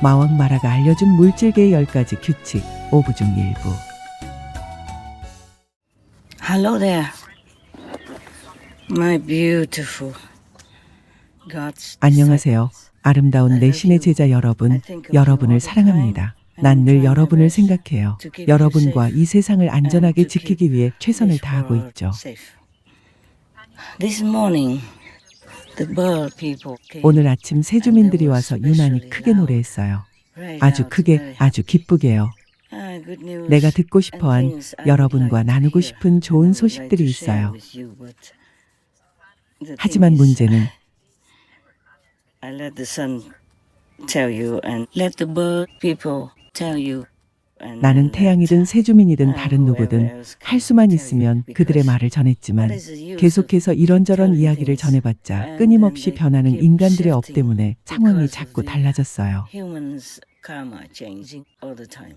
마왕 마라가 알려준 물질계의 10가지 규칙 5부 중 일부. Hello there, my beautiful God's 안녕하세요. 아름다운 내 신의 제자 여러분, 여러분을 사랑합니다. 난 늘 여러분을 생각해요. 여러분과 이 세상을 안전하게 지키기 위해 최선을 다하고 있죠. This morning, the bird people came. 오늘 아침 세주민들이 와서 유난히 크게 노래했어요. 아주 크게, 아주 기쁘게요. Good news 내가 듣고 싶어한 and things I would 여러분과 like to 나누고 hear 싶은 and I 좋은 would like 소식들이 to share 있어요. with you, but the 하지만 thing is, 문제는 I let the sun tell you and let the bird people tell you. and 나는 let 태양이든 세주민이든 다른 whoever 누구든 else can 할 수만 tell you, 있으면 because 그들의 말을 전했지만 what is the use 계속해서 of 이런저런 telling 이야기를 things 전해봤자 and 끊임없이 then they 변하는 keep 인간들의 업 shifting 때문에 상황이 because of 자꾸 the 달라졌어요. humans' karma changing all the time.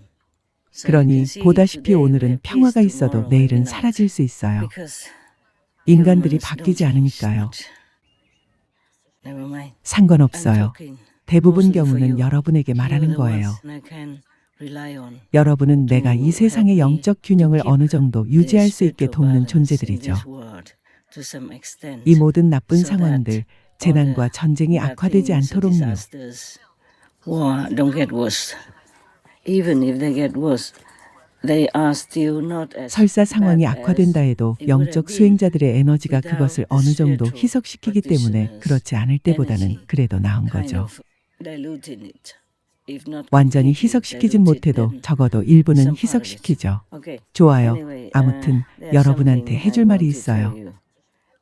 So you 그러니 can see 보다시피 today we 오늘은 have peace, 평화가 있어도 tomorrow maybe 내일은 not, 사라질 수 있어요. because 인간들이 humans don't 바뀌지 change 않으니까요. much. Never mind. I'm 상관없어요. talking 대부분 mostly for 경우는 you. 여러분에게 You're 말하는 the 거예요. ones I can rely on. 여러분은 내가 이 to 세상의 help me 영적 to 균형을 keep 어느 정도 the 유지할 수 있게 spiritual 돕는 balance in 존재들이죠. this world to some extent, 이 모든 나쁜 so that 상황들, all 재난과 the 전쟁이 bad 악화되지 things, 않도록요. disasters, war don't get worse. Even if they get worse, they are still not as 설사 상황이 bad 악화된다 as 해도 it would have 영적 been 수행자들의 에너지가 without 그것을 the 어느 정도 spiritual 희석시키기 때문에 practitioners' 그렇지 않을 때보다는 energy 그래도 나은 kind 거죠. of diluting it. If not 완전히 completely 희석시키진 diluted, 못해도 then 적어도 일부는 some part of it. 희석시키죠. Okay. 좋아요. Anyway, 아무튼 there's 여러분한테 something I 해줄 말이 want to tell 있어요. you.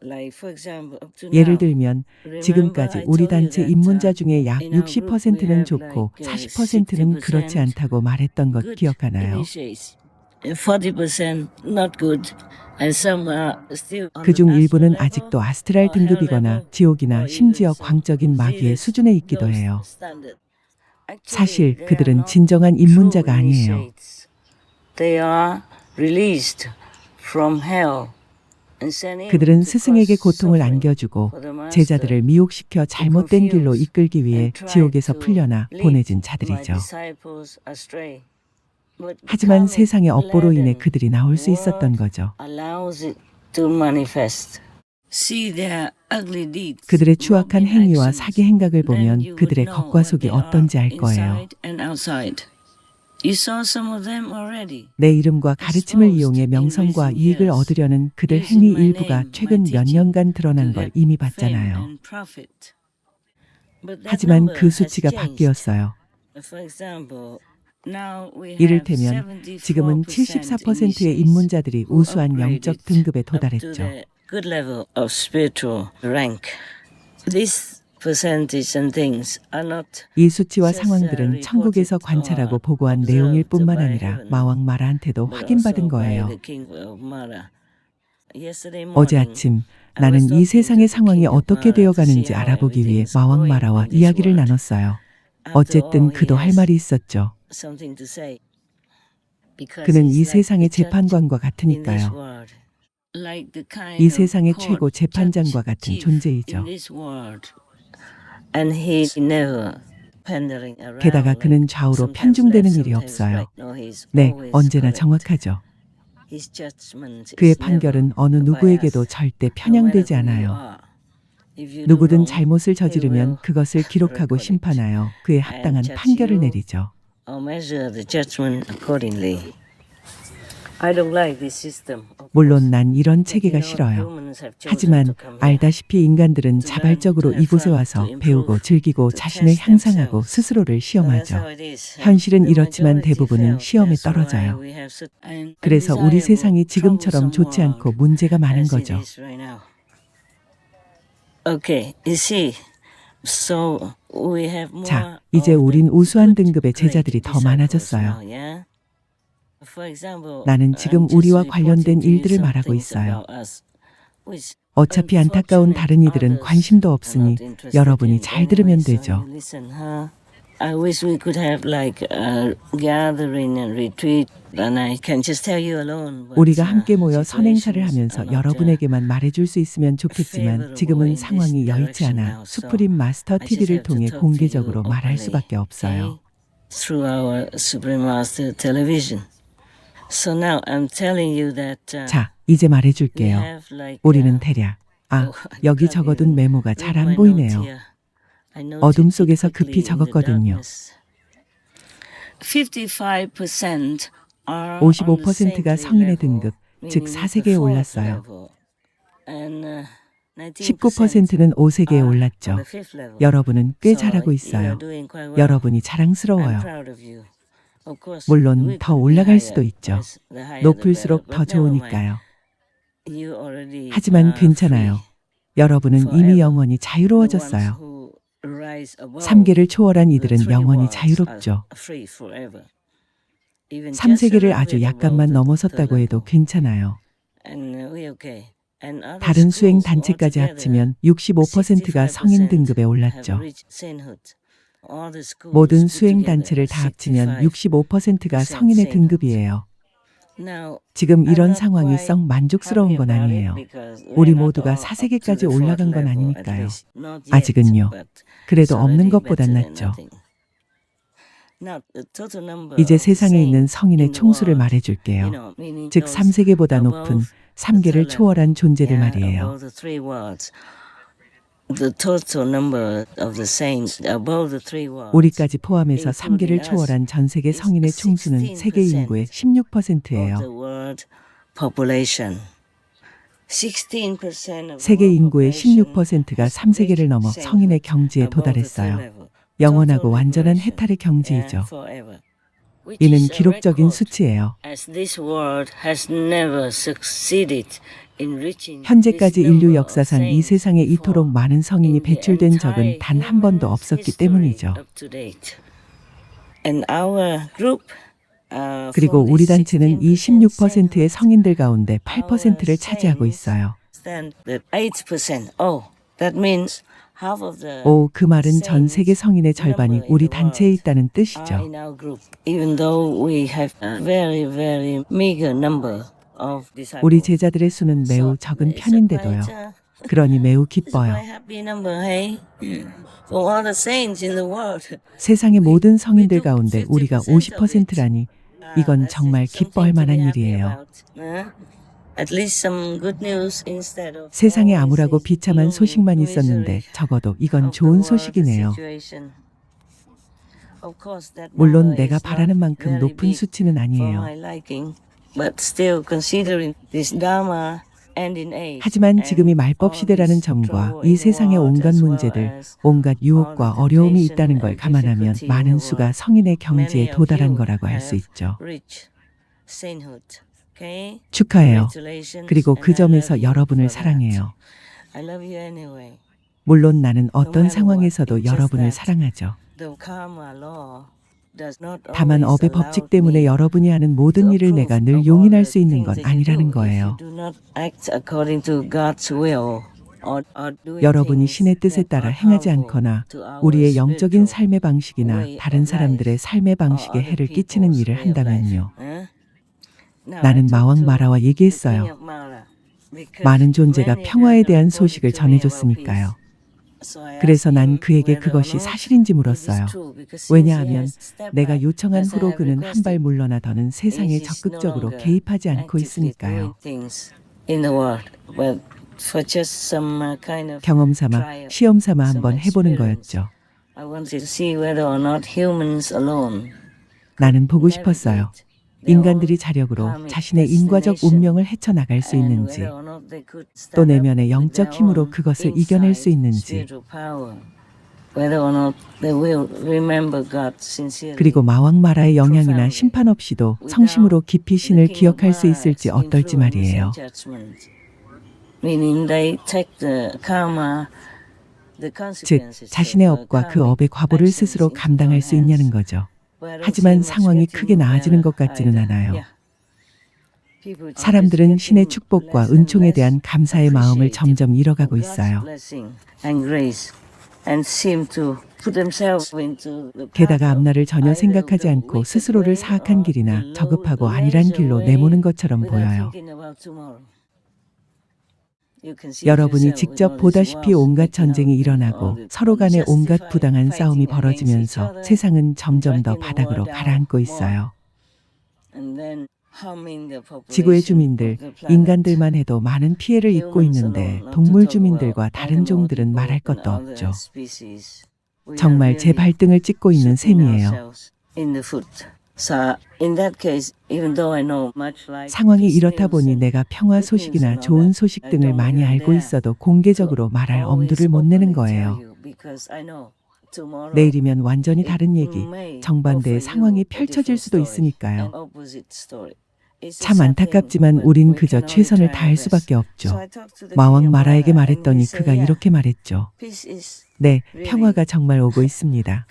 Like for example, up to 예를 now, 들면 remember 지금까지 I 우리 told you 단체 that 입문자 중에 약 in our group we 60%는 have 좋고 like 40%는 그렇지 60% 않다고 말했던 것 good 기억하나요? initiates, 40% not good, and some are still on 그중 the astral 일부는 level 아직도 아스트랄 or hell 등급이거나 level 지옥이나 or even 심지어 some 광적인 마귀의 diseases, 수준에 있기도 those 해요. standard. Actually, 사실 they are 그들은 not 진정한 true 입문자가 아니에요. initiates. They are released from hell and sent in 그들은 to 스승에게 cause 고통을 suffering 안겨주고 for the master, 제자들을 미혹시켜 잘못된 길로 confuse 이끌기 위해 and try 지옥에서 to 풀려나 lead 보내진 my 자들이죠. disciples astray. But the 하지만 karmic 세상의 업보로 인해 laden 그들이 나올 수 있었던 world 거죠. allows it to manifest. See their ugly deeds, 그들의 추악한 wrong 행위와 actions, 사기 행각을 then 보면 you would 그들의 know 겉과 what 속이 they are 어떤지 알 거예요. inside and outside. You saw some of them already. 내 이름과 가르침을 이용해 명성과 이익을 얻으려는 그들 행위 일부가 최근 몇 년간 드러난 걸 이미 봤잖아요. 하지만 그 수치가 바뀌었어요. 이를테면 지금은 74%의 입문자들이 우수한 영적 등급에 도달했죠. Good level of spiritual rank. This percentage and things are not 이 수치와 상황들은 천국에서 관찰하고 보고한 내용일 뿐만 아니라 마왕 마라한테도 확인받은 거예요. 어제 아침 나는 이 세상의 상황이 어떻게 되어가는지 알아보기 위해 마왕 마라와 이야기를 나눴어요. 어쨌든 그도 할 말이 있었죠. 그는 이 세상의 재판관과 같으니까요. 이 세상의 최고 재판장과 같은 존재이죠. 게다가 그는 좌우로 편중되는 일이 없어요. 네, 언제나 정확하죠. 그의 판결은 어느 누구에게도 절대 편향되지 않아요. 누구든 잘못을 저지르면 그것을 기록하고 심판하여 그에 합당한 판결을 내리죠. 물론 난 이런 체계가 싫어요. 하지만 알다시피 인간들은 자발적으로 이곳에 와서 배우고 즐기고 자신을 향상하고 스스로를 시험하죠. 현실은 이렇지만 대부분은 시험에 떨어져요. 그래서 우리 세상이 지금처럼 좋지 않고 문제가 많은 거죠. 자, 이제 우린 우수한 등급의 제자들이 더 많아졌어요. 나는 지금 우리와 관련된 일들을 말하고 있어요. 어차피 안타까운 다른 이들은 관심도 없으니 여러분이 잘 들으면 되죠. 우리가 함께 모여 선행사를 하면서 여러분에게만 말해줄 수 있으면 좋겠지만 지금은 상황이 여의치 않아 수프림 마스터 TV를 통해 공개적으로 말할 수밖에 없어요. through our Supreme Master television. So now I'm telling you that 자, 이제 we 말해줄게요. have like 우리는 대략, 여기 적어둔 메모가 잘 안 보이네요. 어둠 속에서 급히 적었거든요. 55%가 성인의 등급, 즉 4세계에 올랐어요. 19%는 5세계에 올랐죠. 여러분은 꽤 잘하고 있어요. 여러분이 자랑스러워요. 물론 더 올라갈 수도 있죠. 높을수록 더 좋으니까요. 하지만 괜찮아요. 여러분은 이미 영원히 자유로워졌어요. 3계를 초월한 이들은 영원히 자유롭죠. 3세계를 아주 약간만 넘어섰다고 해도 괜찮아요. 다른 수행 단체까지 합치면 65%가 성인 등급에 올랐죠. 모든 수행 단체를 다 합치면 65%가 성인의 등급이에요. 지금 이런 상황이 썩 만족스러운 건 아니에요. 우리 모두가 4세계까지 올라간 건 아니니까요. 아직은요. 그래도 없는 것보단 낫죠. 이제 세상에 있는 성인의 총수를 말해줄게요. 즉 3세계보다 높은 3계를 초월한 존재들 말이에요. 우리까지 포함해서 3계를 초월한 전 세계 성인의 총수는 세계 인구의 16%예요. 세계 인구의 16%가 3세계를 넘어 성인의 경지에 도달했어요. 영원하고 완전한 해탈의 경지이죠. 이는 기록적인 수치예요. 현재까지 인류 역사상 이 세상에 이토록 많은 성인이 배출된 적은 단 한 번도 없었기 때문이죠. 그리고 우리 단체는 이 16%의 성인들 가운데 8%를 차지하고 있어요. 그 말은 전 세계 성인의 절반이 우리 단체에 있다는 뜻이죠. 우리 제자들의 수는 매우 적은 편인데도요. 그러니 매우 기뻐요. 세상의 모든 성인들 가운데 우리가 50%라니 이건 정말 기뻐할 만한 일이에요. 세상에 암울하고 비참한 소식만 있었는데 적어도 이건 좋은 소식이네요. 물론 내가 바라는 만큼 높은 수치는 아니에요. 하지만 지금이 말법 시대라는 점과 이 세상의 온갖 문제들, 온갖 유혹과 어려움이 있다는 걸 감안하면 많은 수가 성인의 경지에 도달한 거라고 할 수 있죠. 축하해요. 그리고 그 점에서 여러분을 사랑해요. 물론 나는 어떤 상황에서도 여러분을 사랑하죠. 다만 업의 법칙 때문에 여러분이 하는 모든 일을 내가 늘 용인할 수 있는 건 아니라는 거예요. 여러분이 신의 뜻에 따라 행하지 않거나 우리의 영적인 삶의 방식이나 다른 사람들의 삶의 방식에 해를 끼치는 일을 한다면요. 나는 마왕 마라와 얘기했어요. 많은 존재가 평화에 대한 소식을 전해줬으니까요. 그래서 난 그에게 그것이 사실인지 물었어요. 왜냐하면 내가 요청한 후로 그는 한 발 물러나더는 세상에 적극적으로 개입하지 않고 있으니까요. 경험 삼아, 시험 삼아 한번 해보는 거였죠. 나는 보고 싶었어요. 인간들이 자력으로 자신의 인과적 운명을 헤쳐나갈 수 있는지, 또 내면의 영적 힘으로 그것을 이겨낼 수 있는지, 그리고 마왕 마라의 영향이나 심판 없이도 성심으로 깊이 신을 기억할 수 있을지 어떨지 말이에요. 즉, 자신의 업과 그 업의 과보를 스스로 감당할 수 있냐는 거죠. 하지만 상황이 크게 나아지는 것 같지는 않아요. 사람들은 신의 축복과 은총에 대한 감사의 마음을 점점 잃어가고 있어요. 게다가 앞날을 전혀 생각하지 않고 스스로를 사악한 길이나 저급하고 안일한 길로 내모는 것처럼 보여요. 여러분이 직접 보다시피 온갖 전쟁이 일어나고 서로 간에 온갖 부당한 싸움이 벌어지면서 세상은 점점 더 바닥으로 가라앉고 있어요. 지구의 주민들, 인간들만 해도 많은 피해를 입고 있는데 동물 주민들과 다른 종들은 말할 것도 없죠. 정말 제 발등을 찍고 있는 셈이에요. 상황이 이렇다 보니 내가 평화 소식이나 좋은 소식 등을 많이 알고 있어도 공개적으로 말할 엄두를 못 내는 거예요. 내일이면 완전히 다른 얘기, 정반대의 상황이 펼쳐질 수도 있으니까요. 참 안타깝지만 우린 그저 최선을 다할 수밖에 없죠. 마왕 마라에게 말했더니 그가 이렇게 말했죠. 네, 평화가 정말 오고 있습니다.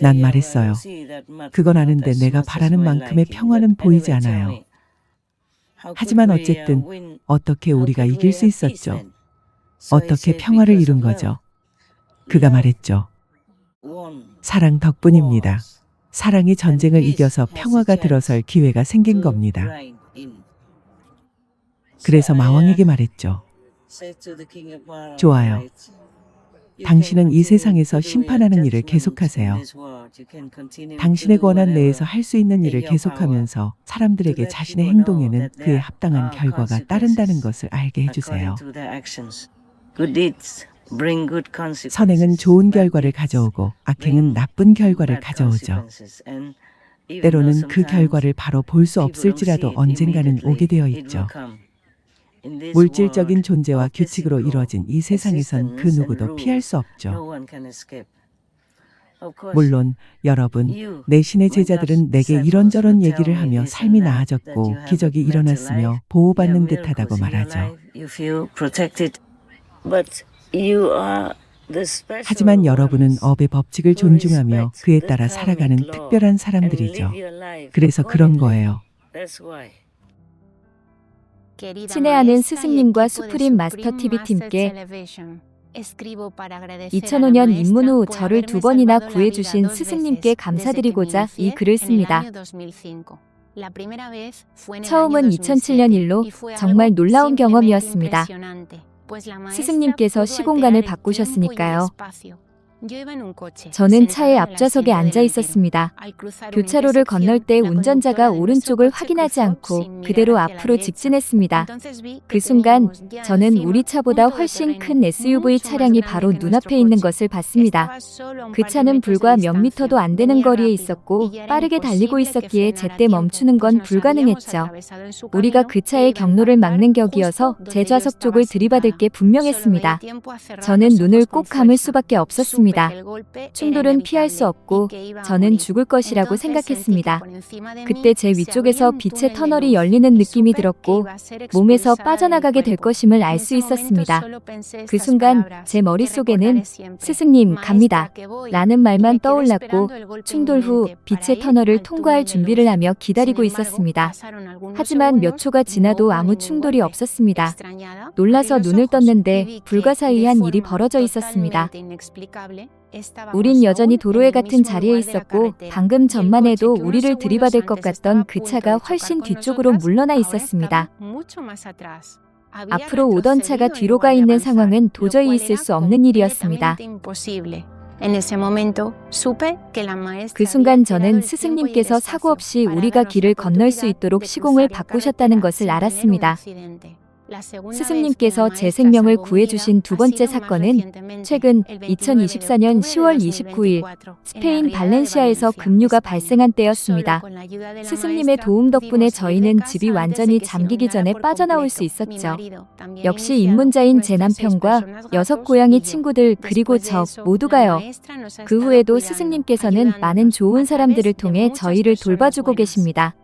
난 말했어요. 그건 아는데 내가 바라는 만큼의 평화는 보이지 않아요. 하지만 어쨌든 어떻게 우리가 이길 수 있었죠? 어떻게 평화를 이룬 거죠? 그가 말했죠. 사랑 덕분입니다. 사랑이 전쟁을 이겨서 평화가 들어설 기회가 생긴 겁니다. 그래서 마왕에게 말했죠. 좋아요. 당신은 이 세상에서 심판하는 일을 계속하세요. 당신의 권한 내에서 할 수 있는 일을 계속하면서 사람들에게 자신의 행동에는 그에 합당한 결과가 따른다는 것을 알게 해주세요. 선행은 좋은 결과를 가져오고 악행은 나쁜 결과를 가져오죠. 때로는 그 결과를 바로 볼 수 없을지라도 언젠가는 오게 되어 있죠. 물질적인 존재와 규칙으로 이루어진 이 세상에선 그 누구도 피할 수 없죠. 물론 여러분, 내 신의 제자들은 내게 이런저런 얘기를 하며 삶이 나아졌고 기적이 일어났으며 보호받는 듯하다고 말하죠. 하지만 여러분은 업의 법칙을 존중하며 그에 따라 살아가는 특별한 사람들이죠. 그래서 그런 거예요. 친애하는 스승님과 수프림 마스터 TV 팀께 2005년 입문 후 저를 2번이나 구해주신 스승님께 감사드리고자 이 글을 씁니다. 처음은 2007년 일로 정말 놀라운 경험이었습니다. 스승님께서 시공간을 바꾸셨으니까요. 저는 차의 앞좌석에 앉아 있었습니다. 교차로를 건널 때 운전자가 오른쪽을 확인하지 않고 그대로 앞으로 직진했습니다. 그 순간 저는 우리 차보다 훨씬 큰 SUV 차량이 바로 눈앞에 있는 것을 봤습니다. 그 차는 불과 몇 미터도 안 되는 거리에 있었고 빠르게 달리고 있었기에 제때 멈추는 건 불가능했죠. 우리가 그 차의 경로를 막는 격이어서 제 좌석 쪽을 들이받을 게 분명했습니다. 저는 눈을 꼭 감을 수밖에 없었습니다. 충돌은 피할 수 없고 저는 죽을 것이라고 생각했습니다. 그때 제 위쪽에서 빛의 터널이 열리는 느낌이 들었고 몸에서 빠져나가게 될 것임을 알 수 있었습니다. 그 순간 제 머릿속에는 스승님 갑니다 라는 말만 떠올랐고 충돌 후 빛의 터널을 통과할 준비를 하며 기다리고 있었습니다. 하지만 몇 초가 지나도 아무 충돌이 없었습니다. 놀라서 눈을 떴는데 불가사의한 일이 벌어져 있었습니다. 우린 여전히 도로에 같은 자리에 있었고 방금 전만 해도 우리를 들이받을 것 같던 그 차가 훨씬 뒤쪽으로 물러나 있었습니다. 앞으로 오던 차가 뒤로 가 있는 상황은 도저히 있을 수 없는 일이었습니다. 그 순간 저는 스승님께서 사고 없이 우리가 길을 건널 수 있도록 시공을 바꾸셨다는 것을 알았습니다. 스승님께서 제 생명을 구해주신 두 번째 사건은 최근 2024년 10월 29일 스페인 발렌시아에서 급류가 발생한 때였습니다. 스승님의 도움 덕분에 저희는 집이 완전히 잠기기 전에 빠져나올 수 있었죠. 역시 입문자인 제 남편과 6 고양이 친구들 그리고 저 모두가요. 그 후에도 스승님께서는 많은 좋은 사람들을 통해 저희를 돌봐주고 계십니다.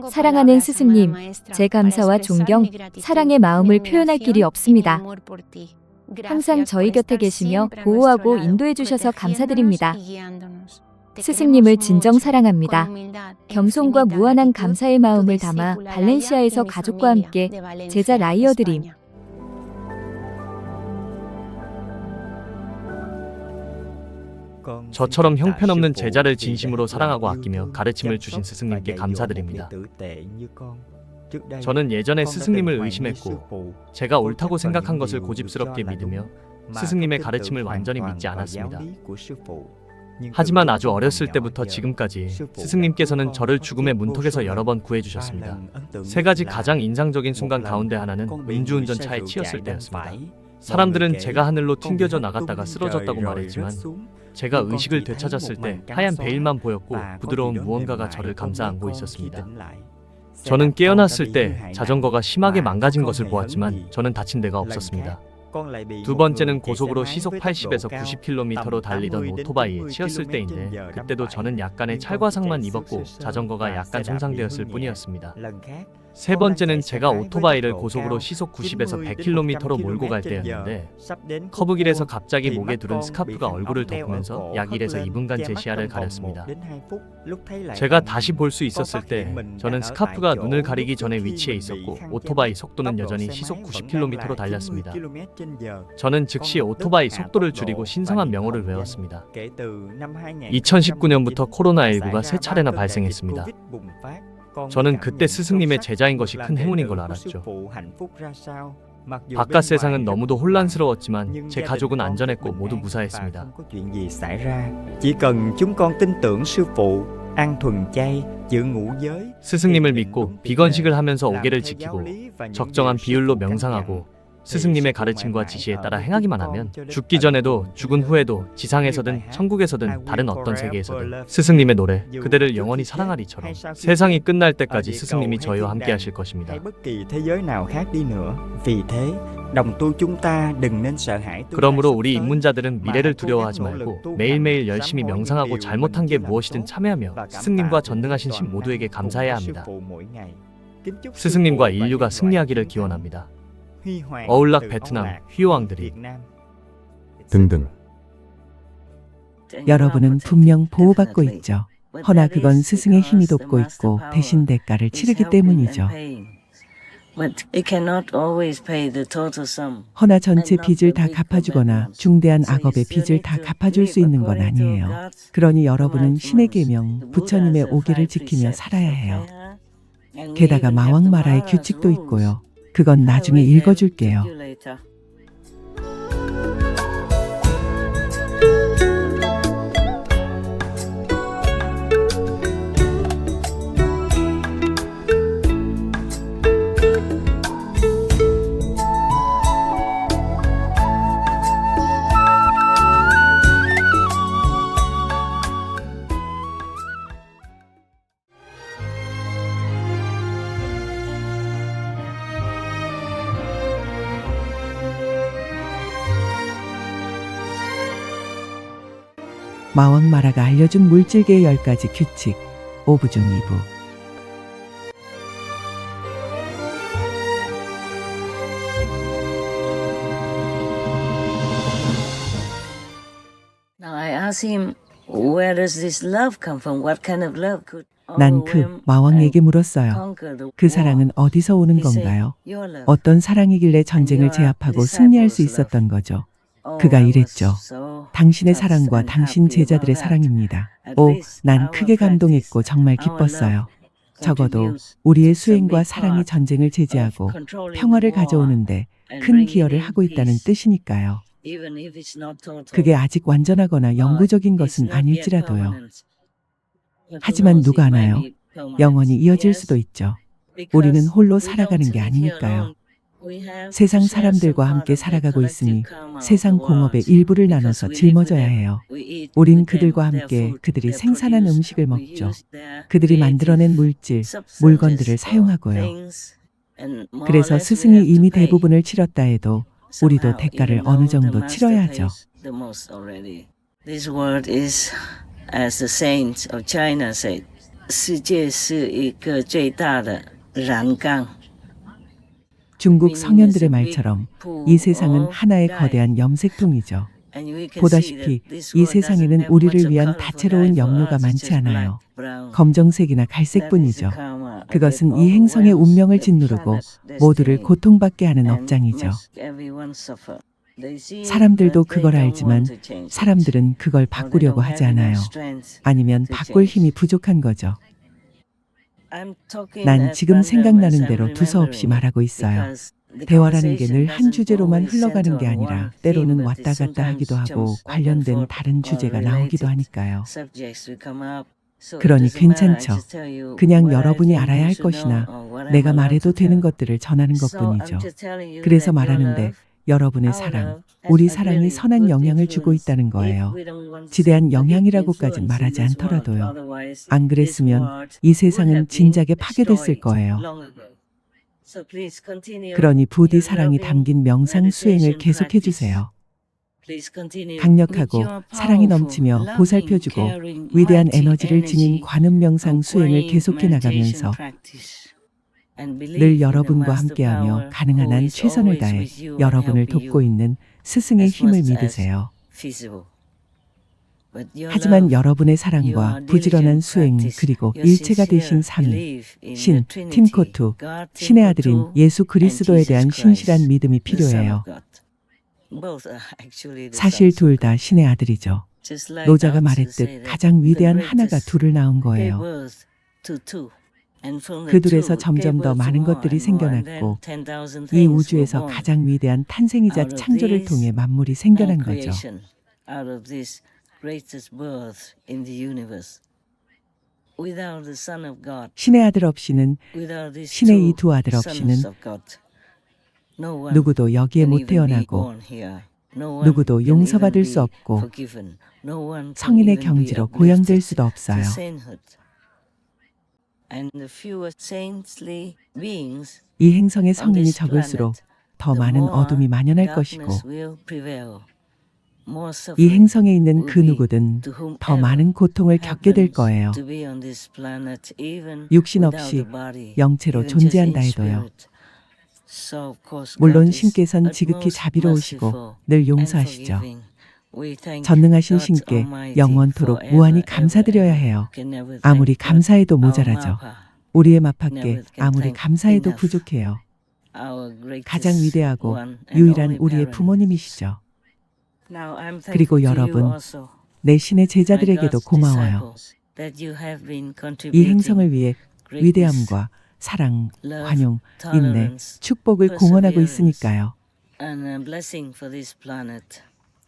사랑하는 스승님, 제 감사와 존경, 사랑의 마음을 표현할 길이 없습니다. 항상 저희 곁에 계시며 보호하고 인도해 주셔서 감사드립니다. 스승님을 진정 사랑합니다. 겸손과 무한한 감사의 마음을 담아 발렌시아에서 가족과 함께 제자 라이어 드림. 저처럼 형편없는 제자를 진심으로 사랑하고 아끼며 가르침을 주신 스승님께 감사드립니다. 저는 예전에 스승님을 의심했고 제가 옳다고 생각한 것을 고집스럽게 믿으며 스승님의 가르침을 완전히 믿지 않았습니다. 하지만 아주 어렸을 때부터 지금까지 스승님께서는 저를 죽음의 문턱에서 여러 번 구해주셨습니다. 세 가지 가장 인상적인 순간 가운데 하나는 음주운전 차에 치였을 때였습니다. 사람들은 제가 하늘로 튕겨져 나갔다가 쓰러졌다고 말했지만 제가 의식을 되찾았을 때 하얀 베일만 보였고 부드러운 무언가가 저를 감싸 안고 있었습니다. 저는 깨어났을 때 자전거가 심하게 망가진 것을 보았지만 저는 다친 데가 없었습니다. 두 번째는 고속으로 시속 80에서 90km로 달리던 오토바이에 치였을 때인데 그때도 저는 약간의 찰과상만 입었고 자전거가 약간 손상되었을 뿐이었습니다. 세 번째는 제가 오토바이를 고속으로 시속 90에서 100km로 몰고 갈 때였는데 커브길에서 갑자기 목에 두른 스카프가 얼굴을 덮으면서 약 1에서 2분간 제 시야를 가렸습니다. 제가 다시 볼 수 있었을 때 저는 스카프가 눈을 가리기 전에 위치해 있었고 오토바이 속도는 여전히 시속 90km로 달렸습니다. 저는 즉시 오토바이 속도를 줄이고 신성한 명호를 외웠습니다. 2019년부터 코로나19가 세 차례나 발생했습니다. 저는 그때 스승님의 제자인 것이 큰 행운인 걸 알았죠. 바깥 세상은 너무도 혼란스러웠지만 제 가족은 안전했고 모두 무사했습니다. 스승님을 믿고 비건식을 하면서 5개를 지키고 적정한 비율로 명상하고 스승님의 가르침과 지시에 따라 행하기만 하면 죽기 전에도 죽은 후에도 지상에서든 천국에서든 다른 어떤 세계에서든 스승님의 노래 그대를 영원히 사랑하리처럼 세상이 끝날 때까지 스승님이 저희와 함께 하실 것입니다. 그러므로 우리 입문자들은 미래를 두려워하지 말고 매일매일 열심히 명상하고 잘못한 게 무엇이든 참회하며 스승님과 전능하신 신 모두에게 감사해야 합니다. 스승님과 인류가 승리하기를 기원합니다. 어울락 베트남 휘호왕들이 등등. 여러분은 분명 보호받고 있죠. 허나 그건 스승의 힘이 돕고 있고 대신 대가를 치르기 때문이죠. 허나 전체 빚을 다 갚아주거나 중대한 악업의 빚을 다 갚아줄 수 있는 건 아니에요. 그러니 여러분은 신의 계명, 부처님의 오기를 지키며 살아야 해요. 게다가 마왕마라의 규칙도 있고요. 그건 나중에 읽어줄게요. 마왕마라가 알려준 물질계의 10가지 규칙 5부 중 2부. 난 그 마왕에게 물었어요. 그 사랑은 어디서 오는 건가요? 어떤 사랑이길래 전쟁을 제압하고 승리할 수 있었던 거죠? 그가 이랬죠. 당신의 사랑과 당신 제자들의 사랑입니다. 난 크게 감동했고 정말 기뻤어요. 적어도 우리의 수행과 사랑이 전쟁을 제지하고 평화를 가져오는데 큰 기여를 하고 있다는 뜻이니까요. 그게 아직 완전하거나 영구적인 것은 아닐지라도요. 하지만 누가 아나요? 영원히 이어질 수도 있죠. 우리는 홀로 살아가는 게 아니니까요. 세상 사람들과 함께 살아가고 있으니 세상 공업의 일부를 나눠서 짊어져야 해요. 우린 그들과 함께 그들이 생산한 음식을 먹죠. 그들이 만들어낸 물질, 물건들을 사용하고요. 그래서 스승이 이미 대부분을 치렀다 해도 우리도 대가를 어느 정도 치러야 하죠. This word is, as the saints of China said, 世界是一个最大的染缸. 중국 성현들의 말처럼 이 세상은 하나의 거대한 염색통이죠. 보다시피 이 세상에는 우리를 위한 다채로운 염료가 많지 않아요. 검정색이나 갈색뿐이죠. 그것은 이 행성의 운명을 짓누르고 모두를 고통받게 하는 업장이죠. 사람들도 그걸 알지만 사람들은 그걸 바꾸려고 하지 않아요. 아니면 바꿀 힘이 부족한 거죠. 난 지금 생각나는 대로 두서없이 말하고 있어요. 대화라는 게 늘 한 주제로만 흘러가는 게 아니라 때로는 왔다 갔다 하기도 하고 관련된 다른 주제가 나오기도 하니까요. 그러니 괜찮죠. 그냥 여러분이 알아야 할 것이나 내가 말해도 되는 것들을 전하는 것뿐이죠. 그래서 말하는데 여러분의 사랑, 우리 사랑이 선한 영향을 주고 있다는 거예요. 지대한 영향이라고까진 말하지 않더라도요. 안 그랬으면 이 세상은 진작에 파괴됐을 거예요. 그러니 부디 사랑이 담긴 명상 수행을 계속해 주세요. 강력하고 사랑이 넘치며 보살펴주고 위대한 에너지를 지닌 관음 명상 수행을 계속해 나가면서 늘 여러분과 함께하며 가능한 한 최선을 다해 여러분을 돕고 있는 스승의 힘을 믿으세요. 하지만 여러분의 사랑과 부지런한 수행 그리고 일체가 되신 삼위, 신, 팀코투, 신의 아들인 예수 그리스도에 대한 신실한 믿음이 필요해요. 사실 둘 다 신의 아들이죠. 노자가 말했듯 가장 위대한 하나가 둘을 낳은 거예요. 그 둘에서 점점 더 많은 것들이 생겨났고 이 우주에서 가장 위대한 탄생이자 창조를 통해 만물이 생겨난 거죠. 신의 아들 없이는, 신의 이 두 아들 없이는 누구도 여기에 못 태어나고 누구도 용서받을 수 없고 성인의 경지로 고양될 수도 없어요. 이 행성의 성인이 적을수록 더 많은 어둠이 만연할 것이고 이 행성에 있는 그 누구든 더 많은 고통을 겪게 될 거예요. 육신 없이 영체로 존재한다 해도요. 물론 신께선 지극히 자비로우시고 늘 용서하시죠. 전능하신 신께 영원토록 무한히 감사드려야 해요. 아무리 감사해도 모자라죠. 우리의 마팍께 아무리 감사해도 부족해요. 가장 위대하고 유일한 우리의 부모님이시죠. 그리고 여러분, 내 신의 제자들에게도 고마워요. 이 행성을 위해 위대함과 사랑, 관용, 인내, 축복을 공헌하고 있으니까요.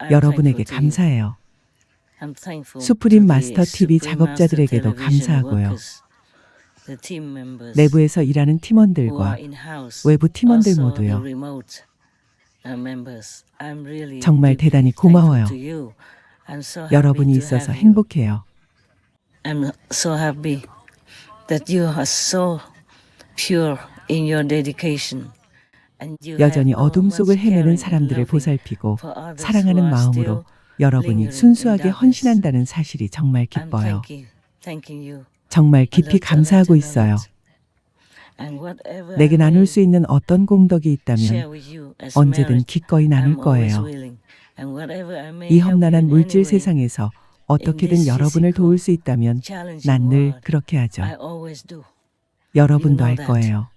여러분에게 감사해요. 수프림 마스터 TV 작업자들에게도 감사하고요. 내부에서 일하는 팀원들과 외부 팀원들 모두요. 정말 대단히 고마워요. 여러분이 있어서 행복해요. I'm so happy that you are so pure in your dedication. 여전히 어둠 속을 헤매는 사람들을 보살피고 사랑하는 마음으로 여러분이 순수하게 헌신한다는 사실이 정말 기뻐요. 정말 깊이 감사하고 있어요. 내게 나눌 수 있는 어떤 공덕이 있다면 언제든 기꺼이 나눌 거예요. 이 험난한 물질 세상에서 어떻게든 여러분을 도울 수 있다면 난 늘 그렇게 하죠. 여러분도 알 거예요.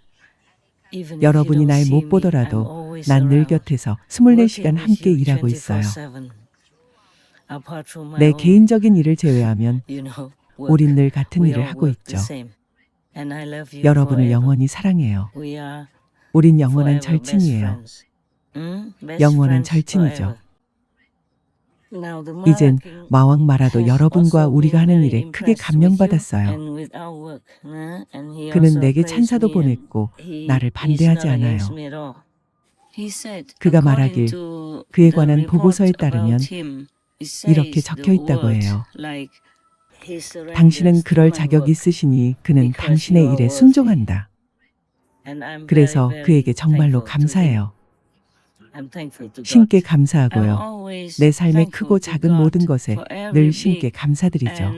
여러분이 날 못 보더라도 난 늘 곁에서 24시간 함께 일하고 있어요. 내 개인적인 일을 제외하면 우린 늘 같은 일을 하고 있죠. 여러분을 영원히 사랑해요. 우린 영원한 절친이에요. 영원한 절친이죠. 이젠 마왕 마라도 여러분과 우리가 하는 일에 크게 감명받았어요. 그는 내게 찬사도 보냈고 나를 반대하지 않아요. 그가 말하길 그에 관한 보고서에 따르면 이렇게 적혀 있다고 해요. 당신은 그럴 자격이 있으시니 그는 당신의 일에 순종한다. 그래서 그에게 정말로 감사해요. 신께 감사하고요. 내 삶의 크고 작은 모든 것에 늘 신께 감사드리죠.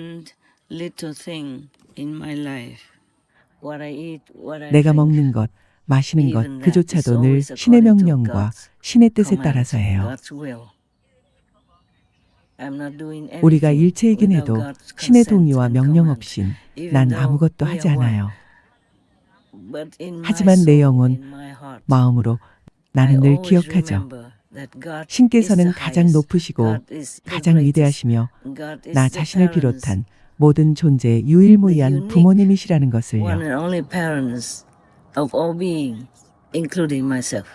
내가 먹는 것, 마시는 것, 그조차도 늘 신의 명령과 신의 뜻에 따라서 해요. 우리가 일체이긴 해도 신의 동의와 명령 없인 난 아무것도 하지 않아요. 하지만 내 영혼, 마음으로 나는 늘 기억하죠. 신께서는 가장 높으시고 가장 위대하시며 나 자신을 비롯한 모든 존재의 유일무이한 부모님이시라는 것을요. one and only parents of all being, including myself.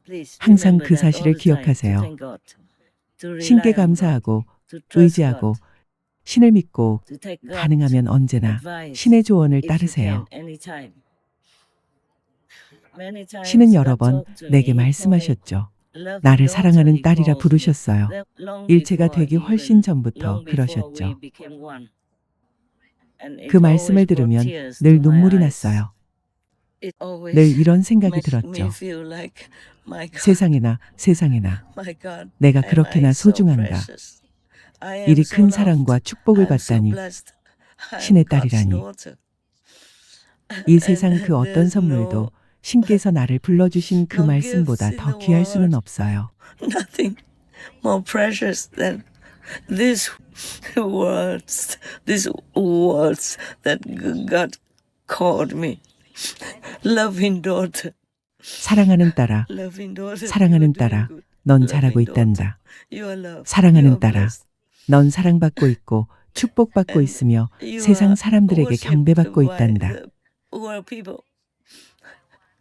Please 항상 remember 그 that all 사실을 the time, to 기억하세요. thank God, to rely 신께 on God, 감사하고 to trust 의지하고 God, 신을 믿고 to take God's 가능하면 언제나 advice 신의 조언을 if you 따르세요. can, anytime. Many times 신은 여러 God 번 talked to 내게 me, 말씀하셨죠. Love 나를 daughter, 사랑하는 he 딸이라 calls me. 부르셨어요. That long 일체가 before 되기 even, 훨씬 전부터 long before 그러셨죠. we became one. And it 그 말씀을 always brought 들으면 tears 늘 to my 눈물이 eyes. 났어요. It always 늘 이런 생각이 makes me 들었죠. feel like, my God, 세상에나 세상에나 my God, 내가 am 그렇게나 I so 소중한가. precious. I am 이리 so 큰 loved. 사랑과 축복을 I'm so 받다니 blessed. I am 신의 God's 딸이라니. daughter. 이 세상 그 And 어떤 there's 선물도 신께서 나를 불러주신 그 no 말씀보다 gifts in 더 the 귀할 수는 world. 없어요. Nothing more precious than these words that God called me. Loving daughter, 사랑하는 딸아, loving daughter. 사랑하는 you are doing 딸아, good. 넌 Loving 잘하고 daughter, 있단다. you are loved. You 사랑하는 are 딸아, blessed. 넌 사랑받고 있고 축복받고 And 있으며 you 세상 are 사람들에게 worshipped 경배받고 by 있단다. the world people.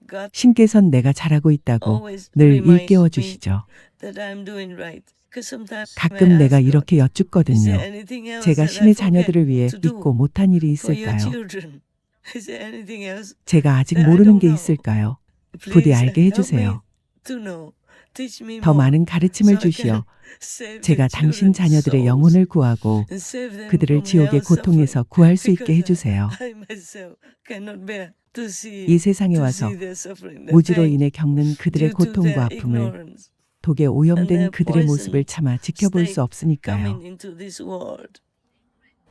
God 신께선 내가 잘하고 있다고 always 늘 reminds 일깨워 me 주시죠. that I'm doing right. 'Cause sometimes I 가끔 내가 ask God, 이렇게 is 여쭙거든요. there anything else 제가 that I 신의 forget 자녀들을 위해 to do 잊고 못한 일이 for your 있을까요? children? Is there anything else 제가 아직 that I 모르는 don't 게 know? 있을까요? 부디 Please 알게 help me 해주세요. to know. Teach me 더 more 많은 so 가르침을 I can 주시어 save 제가 the 당신 children's 자녀들의 souls 영혼을 구하고 and save them 그들을 from 지옥의 hell's 고통에서 suffering. 구할 수 있게 Because 해주세요. I myself cannot bear to see 이 세상에 와서 their suffering, their 무지로 pain, 인해 겪는 그들의 due to 고통과 their 아픔을 ignorance 독에 and 오염된 their 그들의 모습을 poisoned 차마 지켜볼 state 수 없으니까요. coming into this world.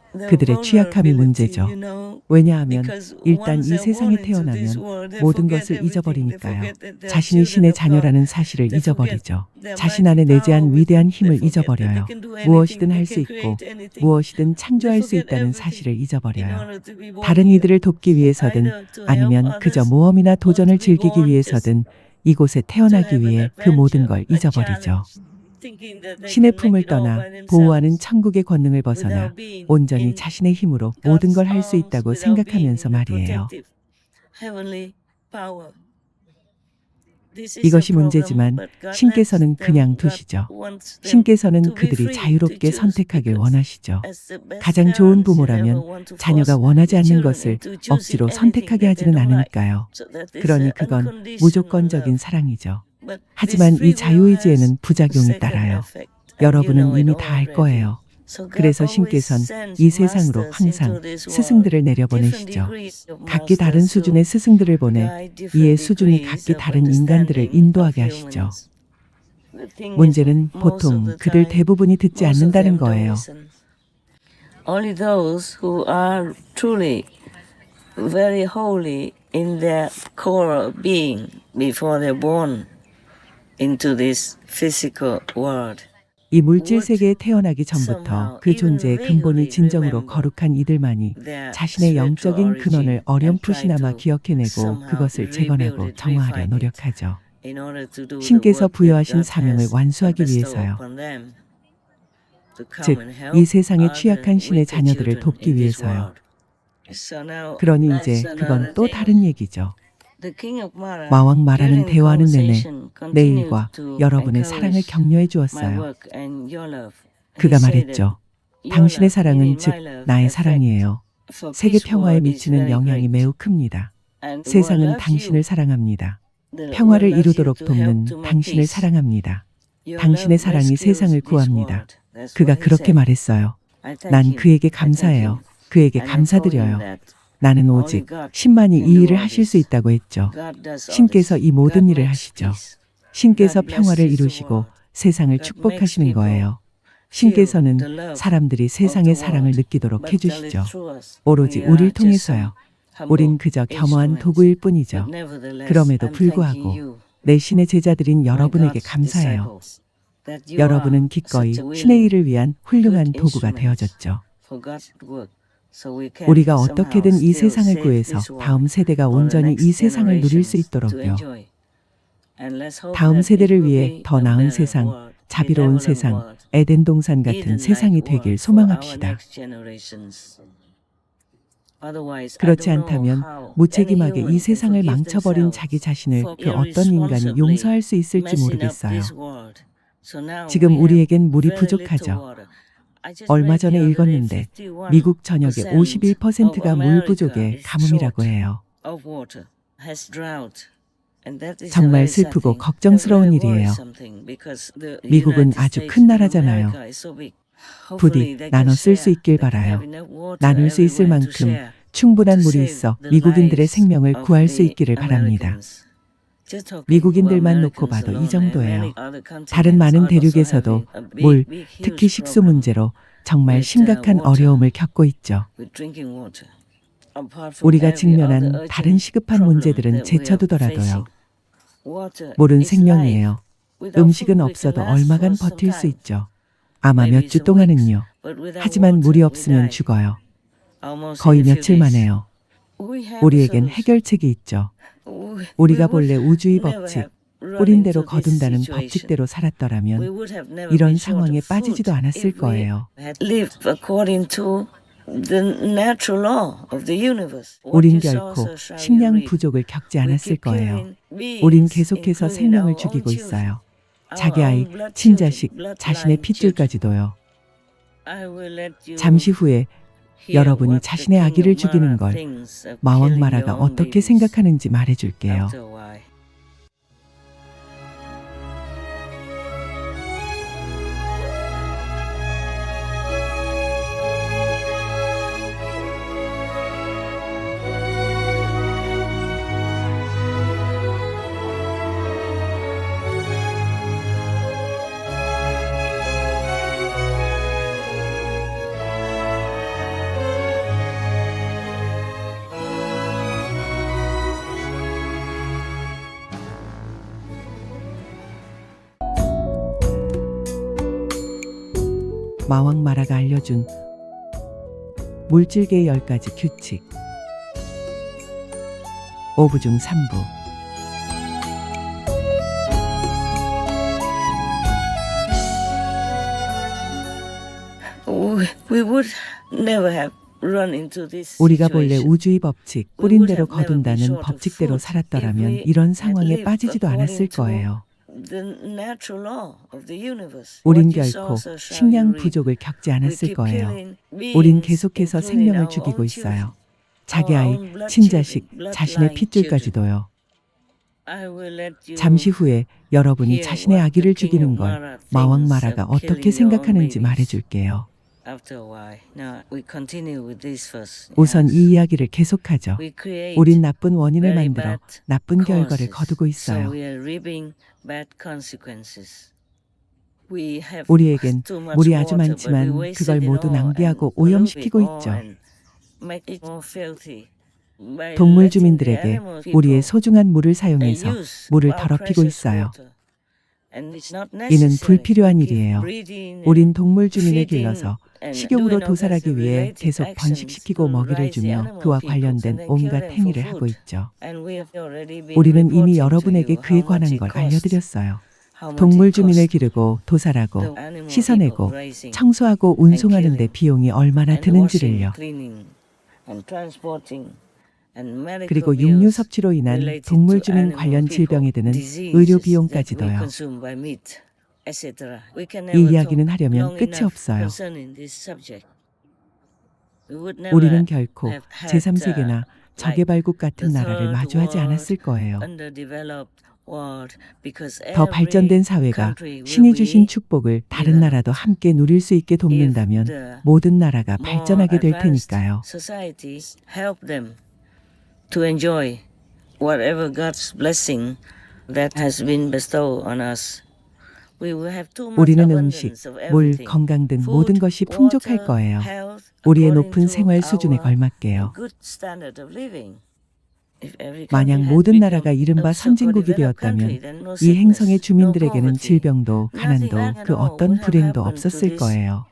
Their 그들의 취약함이 vulnerability, 문제죠. you know, 왜냐하면 because 일단 once 이 they're born 세상에 into this 태어나면 world, they 모든 forget 것을 everything. They 잊어버리니까요. forget that they're 자신이 children 신의 of God. 자녀라는 사실을 They forget 잊어버리죠. their 자신 mighty 안에 power 내재한 within. 위대한 They 힘을 forget that they 잊어버려요. can do 무엇이든 anything. They 할 수 can 있고 create anything. 무엇이든 They 창조할 수 forget 있다는 everything 사실을 in 잊어버려요. order to be born 다른 here. 이들을 돕기 위해서든 Either to help 아니면 그저 others 모험이나 or to 도전을 be 즐기기 born just 위해서든 이곳에 to 태어나기 have an 위해 그 모든 adventure, 걸 a 잊어버리죠. challenge, thinking that they 신의 can make 품을 it all 떠나 by 보호하는 themselves 천국의 권능을 벗어나 without being 온전히 in 자신의 힘으로 모든 God's 걸 할 수 arms, 있다고 without being 생각하면서 in the 말이에요. protective heavenly power. This is a 이것이 problem, 문제지만 but God 신께서는 lets them. 그냥 God 두시죠. wants them 신께서는 to be 그들이 free to 자유롭게 choose 선택하길 because 원하시죠. as the best 가장 좋은 parents, you never 부모라면 want to 자녀가 force 원하지 your 않는 children 것을 into choosing 억지로 anything 선택하게 that they 하지는 don't like. 않으니까요. So that is 그러니 an 그건 unconditional 무조건적인 love. 사랑이죠. But this 하지만 이 free will has 자유의지에는 a 부작용이 second 따라요. effect, and you 여러분은 know it 이미 다 알 already. 거예요. So God 그래서 always 신께선 sends 이 세상으로 masters 항상 into this world. 스승들을 Different 내려보내시죠. degrees of 각기 다른 masters 수준의 who 스승들을 보내 guide 이의 different 수준이 degrees 각기 of 다른 인간들을 understanding of 인도하게 하시죠. humans. The thing is, 문제는 most of 보통 the 그들 time, 대부분이 듣지 most of 않는다는 them don't 거예요. listen. Only those who are truly very holy in their core being before they're born into this physical world 이 물질 세계에 태어나기 전부터 그 존재의 근본이 진정으로 거룩한 이들만이 their 자신의 영적인 spiritual 근원을 origin and 어렴풋이나마 try to 기억해내고 somehow 그것을 rebuild 재건하고 it, 정화하려 refine it 노력하죠. in order to do the 신께서 work that 부여하신 God 사명을 has 완수하기 bestowed 위해서요. upon them to come 즉, and 이 help 세상의 other 취약한 신의 wicked 자녀들을 children 돕기 in this 위해서요. world. So now 그러니 that's 이제 another 그건 또 thing. 다른 얘기죠. The King of Mara, 마왕 마라는 during the 대화하는 내내 conversation, 내 continued 일과 to 여러분의 사랑을 encourage 격려해 my 주었어요. work and your love. He 그가 said that 말했죠. your 당신의 love, 사랑은 meaning 즉 my love, 나의 effect 사랑이에요. for 세계 peace 평화에 world is 미치는 very 영향이 great. 매우 큽니다. And the world 세상은 loves 당신을 you. 사랑합니다. The 평화를 world loves you 이루도록 to help 돕는 to make 당신을 peace. 사랑합니다. Your 당신의 love 사랑이 rescues 세상을 this 구합니다. world. That's 그가 what he 그렇게 said. 말했어요. I thank 난 him. 그에게 I thank 감사해요. him. 그에게 And I told him 감사드려요. that 나는 only 오직 God 신만이 can 이 do 일을 all 하실 수 this. 있다고 했죠. God does all 신께서 this. 이 모든 God 일을 makes 하시죠. peace. 신께서 God 평화를 blesses the 이루시고 world. 세상을 God makes 축복하시는 people 거예요. feel 신께서는 the love 사람들이 of 세상의 the 사랑을 world. 느끼도록 But tell it 해주시죠. through us. 오로지 We are 우리를 just 통해서요. some 우린 humble 그저 겸허한 instruments. 도구일 뿐이죠. But nevertheless, 그럼에도 I'm 불구하고 thanking you, 내 신의 제자들인 my 여러분에게 God's 감사해요. disciples, that you are 여러분은 기꺼이 such a 신의 willing, 일을 위한 훌륭한 good 도구가 instruments 되어졌죠. for God's work. So we can 우리가 somehow 어떻게든 이 still 세상을 save 구해서 this world 다음 세대가 for the 온전히 이 next 세상을 누릴 수 generations to 있도록요. enjoy. And let's hope 다음 that it 세대를 will 위해 be 더 a 나은 better 세상, world 자비로운 세상, 에덴 동산 같은 세상이 되길 소망합시다. 그렇지 않다면 무책임하게 이 세상을 망쳐버린 자기 자신을 그 어떤 인간이 용서할 수 있을지 모르겠어요. 지금 우리에겐 물이 부족하죠. 얼마 전에 읽었는데 미국 전역의 51%가 물 부족의 가뭄이라고 해요. 정말 슬프고 걱정스러운 일이에요. 미국은 아주 큰 나라잖아요. 부디 나눠 쓸 수 있길 바라요. 나눌 수 있을 만큼 충분한 물이 있어 미국인들의 생명을 구할 수 있기를 바랍니다. 미국인들만 놓고 봐도 이 정도예요. 다른 많은 대륙에서도 물, 특히 식수 문제로 정말 심각한 어려움을 겪고 있죠. 우리가 직면한 다른 시급한 문제들은 제쳐두더라도요. 물은 생명이에요. 음식은 없어도 얼마간 버틸 수 있죠. 아마 몇 주 동안은요. 하지만 물이 없으면 죽어요. 거의 며칠 만에요. 우리에겐 해결책이 있죠. 우리가 본래 우주의 법칙, 뿌린 대로 거둔다는 법칙대로 살았더라면 이런 상황에 빠지지도 않았을 거예요. 우린 결코 식량 부족을 겪지 않았을 거예요. 우린 계속해서 생명을 죽이고 있어요. 자기 아이, 친자식, 자신의 핏줄까지도요. 잠시 후에 여러분이 자신의 아기를 죽이는 걸 마왕 마라가 어떻게 생각하는지 말해줄게요. 마왕 마라가 알려준 물질계의 10가지 규칙 5부 중 3부. 우리가 본래 우주의 법칙, 뿌린 대로 거둔다는 법칙대로 살았더라면 이런 상황에 빠지지도 않았을 거예요. 우린 결코 식량 부족을 겪지 않았을 거예요. 우린 계속해서 생명을 죽이고 있어요. 자기 아이, 친자식, 자신의 핏줄까지도요. 잠시 후에 여러분이 자신의 아기를 죽이는 걸 마왕 마라가 어떻게 생각하는지 말해줄게요. 우선 이 이야기를 계속하죠. 우린 나쁜 원인을 만들어 나쁜 결과를 거두고 있어요. 우리에겐 물이 아주 많지만 그걸 모두 낭비하고 오염시키고 있죠. 동물 주민들에게 우리의 소중한 물을 사용해서 물을 더럽히고 있어요. 이는 불필요한 일이에요. 우린 동물 주민을 길러서 식용으로 도살하기 위해 계속 번식시키고 먹이를 주며 그와 관련된 온갖 행위를 하고 있죠. 우리는 이미 여러분에게 그에 관한 걸 알려드렸어요. 동물 주민을 기르고 도살하고 씻어내고 청소하고 운송하는 데 비용이 얼마나 드는지를요. 그리고 육류 섭취로 인한 동물 주민 관련 질병에 드는 의료 비용까지도요. 이 이야기는 하려면 끝이 없어요. 우리는 결코 제3세계나 저개발국 같은 나라를 마주하지 않았을 거예요. 더 발전된 사회가 신이 주신 축복을 다른 나라도 함께 누릴 수 있게 돕는다면 모든 나라가 발전하게 될 테니까요. To enjoy whatever God's blessing that has been bestowed on us. 우리는 음식, 물, 건강 등 모든 것이 풍족할 거예요. 우리의 높은 생활 수준에 걸맞게요. 만약 모든 나라가 이른바 선진국이 되었다면 이 행성의 주민들에게는 질병도 가난도 그 어떤 불행도 없었을 거예요.